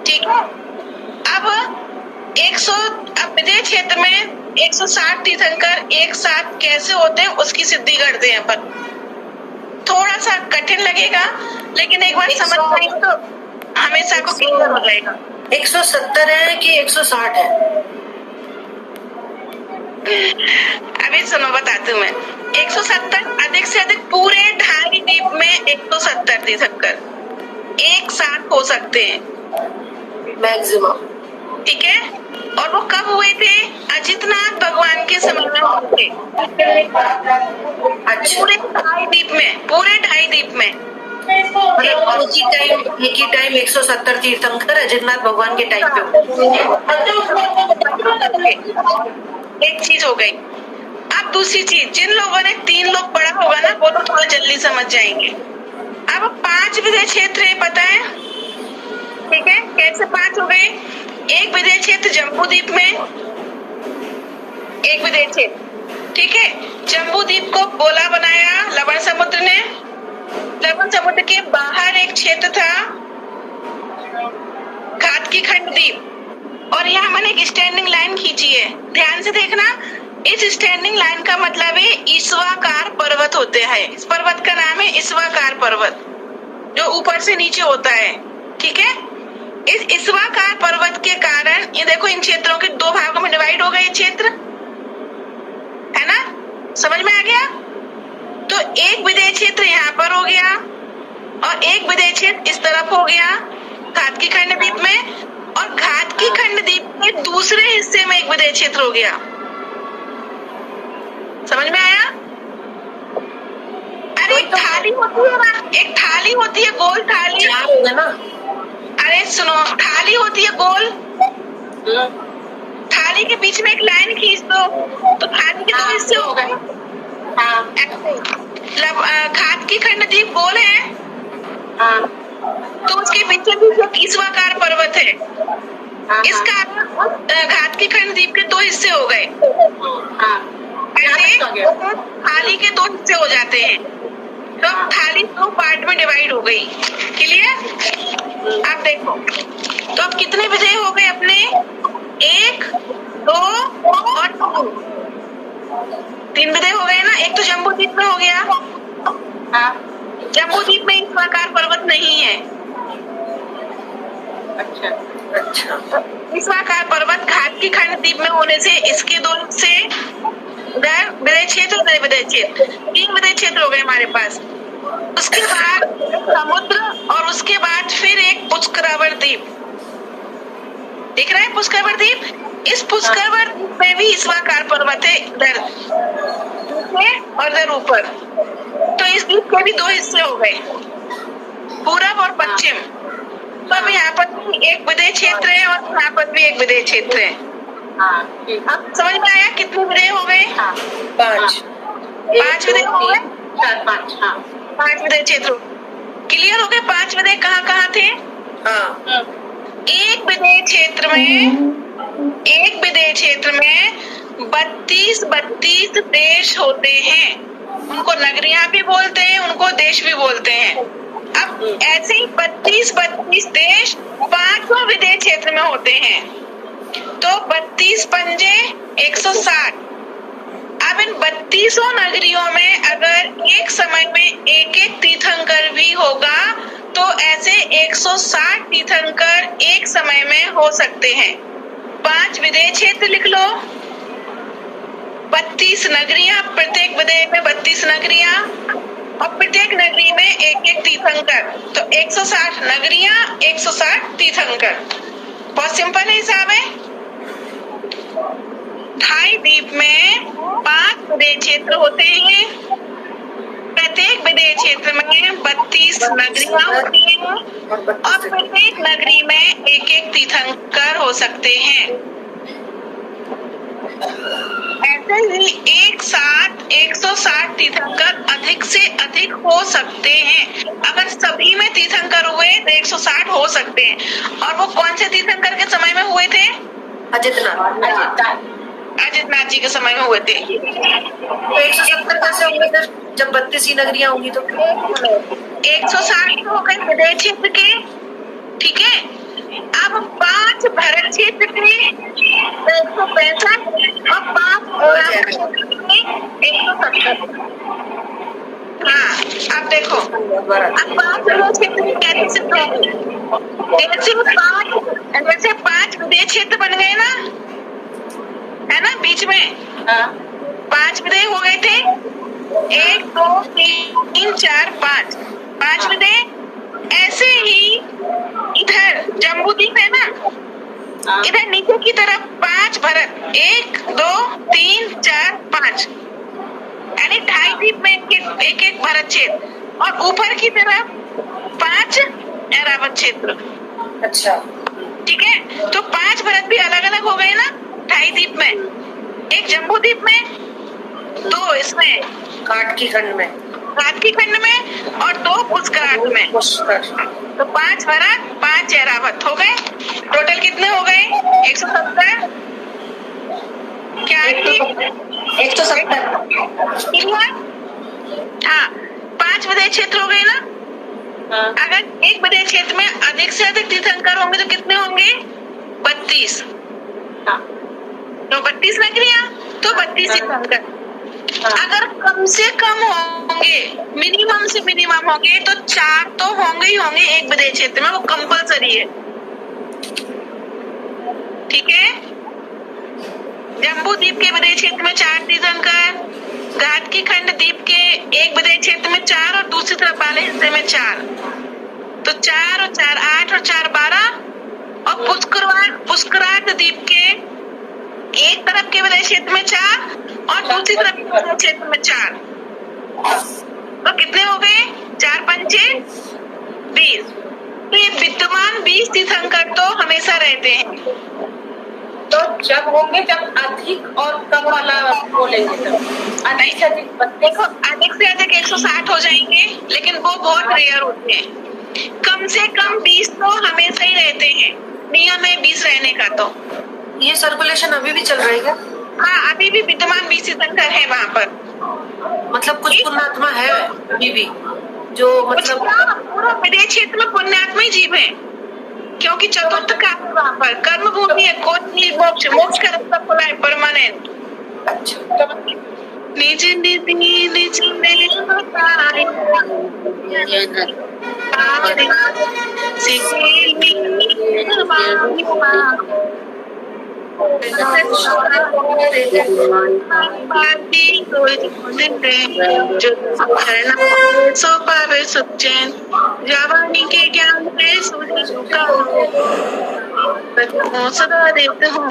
ठीक है, अब विदेश क्षेत्र में 160 तीर्थंकर एक साथ कैसे होते हैं उसकी सिद्धि करते हैं अपन। थोड़ा सा कठिन लगेगा लेकिन एक बार समझ जाएंगे तो हमेशा को क्लियर हो जाएगा। 170 है कि 160 है? अभी सुनो बताती हूँ मैं। 170 अधिक से अधिक पूरे ढाईदीप में 170 तीर्थंकर एक साथ हो सकते हैं मैक्सिमम। ठीक है, और वो कब हुए थे? अजितनाथ भगवान के समय में हुए थे। अच्छा, पूरे ढाईदीप में एक ही टाइम 170 तीर्थंकर अजितनाथ भगवान के टाइम पे एक चीज हो गई। अब दूसरी चीज, जिन लोगों ने 3 लोग पढ़ा होगा ना वो तो थोड़ा जल्दी समझ जाएंगे। अब 5 विदेश क्षेत्र है, पता है? ठीक है, कैसे 5 हो गए? एक विदेश क्षेत्र जम्बूद्वीप में, एक विदेश क्षेत्र। ठीक है, जम्बूद्वीप को गोला बनाया लवण समुद्र ने। लवण समुद्र के बाहर एक क्षेत्र था घातकी खंड द्वीप, और यहाँ मैंने एक स्टैंडिंग लाइन खींची है, ध्यान से देखना। इस स्टैंडिंग लाइन का मतलब है ईश्वाकार पर्वत होते हैं। इस पर्वत का नाम है ईश्वाकार पर्वत, जो ऊपर से नीचे होता है। ठीक है, इस ईश्वाकार पर्वत के कारण ये देखो इन क्षेत्रों के 2 भागों में डिवाइड हो गए ये क्षेत्र, है ना? समझ में आ गया? तो एक विदेश क्षेत्र यहाँ पर हो गया और एक विदेश क्षेत्र इस तरफ हो गया घातकी खंड द्वीप में, और घातकी खंड द्वीप के दूसरे हिस्से में एक विदेश क्षेत्र हो गया। समझ में आया? अरे एक थाली होती है ना, एक थाली होती है गोल थाली। ना, अरे सुनो, थाली होती है गोल, थाली के बीच में एक लाइन खींच दो तो थाली के 2 हिस्से हो गए। घातकी खंड द्वीप गोल है तो उसके पीछे भी ईश्वाकार पर्वत है। इस कारण घातकी खंड द्वीप के 2 हिस्से हो गए। थाली के 2 हिस्से हो जाते हैं तो थाली 2 पार्ट में डिवाइड हो गई। क्लियर? आप देखो तो अब कितने विजय हो गए अपने? 1, 2 और 3 विजय हो गए ना। एक तो जम्बूद्वीप में हो गया। जम्बूद्वीप में ईश्वाकार पर्वत नहीं है। अच्छा, ईश्वाकार पर्वत घातकी खंड द्वीप में होने से इसके 2 हिस्से गैर विदेय क्षेत्र, नए विदेय क्षेत्र, 3 विदेय क्षेत्र हो गए हमारे पास। उसके बाद समुद्र और उसके बाद फिर एक पुष्करावर द्वीप दिख रहा है। पुष्करावर द्वीप, इस पुष्करावर द्वीप में भी ईश्वराकार पर्वत है इधर और इधर ऊपर। तो इस द्वीप के भी 2 हिस्से हो गए, पूरब और पश्चिम। तो अब यहाँ पर भी एक विदेय क्षेत्र है और यहाँ पर भी एक विदेय क्षेत्र है। अब समझ में आया कितने विदेय हो गए? 5 विदेय हो गए, 4-5। हाँ, 5 विदेय क्षेत्र क्लियर हो गए। 5 विदेय कहाँ कहाँ थे? हाँ, एक विदेय क्षेत्र में 32 देश होते हैं। उनको नगरियां भी बोलते हैं, उनको देश भी बोलते हैं। अब ऐसे ही 32 देश 5 विदेय क्षेत्र में होते हैं। तो 32 पंजे 160। अब इन 32 नगरियों में अगर एक समय में एक तीर्थंकर भी होगा तो ऐसे 160 तीर्थंकर एक समय में हो सकते हैं। 5 विदेय क्षेत्र लिख लो, 32 नगरियां, प्रत्येक विदेय में 32 नगरियां और प्रत्येक नगरी में एक तीर्थंकर। तो 160 नगरियां, 160 तीर्थंकर। बहुत सिंपल हिसाब है। थाई द्वीप में 5 विदेय क्षेत्र होते हैं। प्रत्येक विदेय क्षेत्र में 32 नगरियां होती हैं और प्रत्येक नगरी में एक तीर्थंकर हो सकते हैं। ऐसे ही एक साथ 160 तीर्थंकर अधिक से अधिक हो सकते हैं। अगर सभी में तीर्थंकर हुए तो 160 हो सकते हैं। और वो कौन से तीर्थंकर के समय में हुए थे? अजितनाथ जी के समय में हुए थे। तो 170 कैसे होंगे सर जब 32 ही नगरियां होंगी? तो 160 हो गए विदेय क्षेत्र के, ठीक है। अब 5 भरत क्षेत्र के 165 और 5 170। हाँ, अब देखो, अब 5 विदेय क्षेत्र की कैसे सिद्ध होंगे? जैसे 5 विदेय क्षेत्र बन गए ना, है ना, बीच में 5 विदेय हो गए थे। 1 2 3 4 5 विदेय। ऐसे ही इधर जम्बूद्वीप है ना, इधर नीचे की तरफ 5 भरत, 1 2 3 4 5, यानी 2.5 द्वीप में एक भरत क्षेत्र और ऊपर की तरफ 5 ऐरावत क्षेत्र। अच्छा, ठीक है। तो 5 भरत भी अलग अलग हो गए ना 2.5 द्वीप में, एक जम्बू द्वीप में, 2 इसमें काटकी खंड में और 2 पुष्कराट में। तो 5 भरत 5 ऐरावत हो गए। टोटल कितने हो गए? 170। क्या 170? हाँ, 5 विदेय क्षेत्र हो गए ना। अगर एक विदेय क्षेत्र में अधिक से अधिक तीर्थंकर होंगे तो कितने होंगे? 32। तो 32 नगरियां, तो 32 तीर्थंकर। अगर कम से कम होंगे, मिनिमम से मिनिमम होंगे, तो 4 तो होंगे ही होंगे एक विदेय क्षेत्र में, वो कंपलसरी है। ठीक है। जम्बू द्वीप के विदेय क्षेत्र में 4 तीर्थंकर, घाटकी खंड द्वीप के एक विदेय क्षेत्र में 4 और दूसरी तरफ वाले हिस्से में 4। तो 4 और 4 8 और 4 12। और पुष्कराट द्वीप के एक तरफ के विदेय क्षेत्र में 4 और दूसरी तरफ के विदेय क्षेत्र में 4। तो कितने हो गए? 4 पंचे 20। तो ये विद्यमान 20 तीर्थंकर तो हमेशा रहते हैं। तो जब होंगे, जब अधिक और कम वाला बोलेंगे तब अधिक से अधिक देखो, अधिक से अधिक 160 हो जाएंगे, लेकिन वो बहुत रेयर होते हैं। कम से कम 20 तो हमेशा ही रहते हैं, नियम है 20 रहने का। तो ये सर्कुलेशन अभी भी चल रहा है क्या? हाँ, अभी भी विद्यमान 20 तीर्थंकर है वहाँ पर। मतलब कुछ पुण्यात्मा है अभी भी जो मतलब पूरा विदेय क्षेत्र में पुण्यात्मा ही जीव है, क्योंकि चतुर्थ का वहाँ पर कर्म भूमि है। कोई मोक्ष का रास्ता खुला है परमानेंट। अच्छा, निज निधि निज में बताए सो पावे सुख चैन जवानी के ज्ञान में सूझ का हो सदा देत हों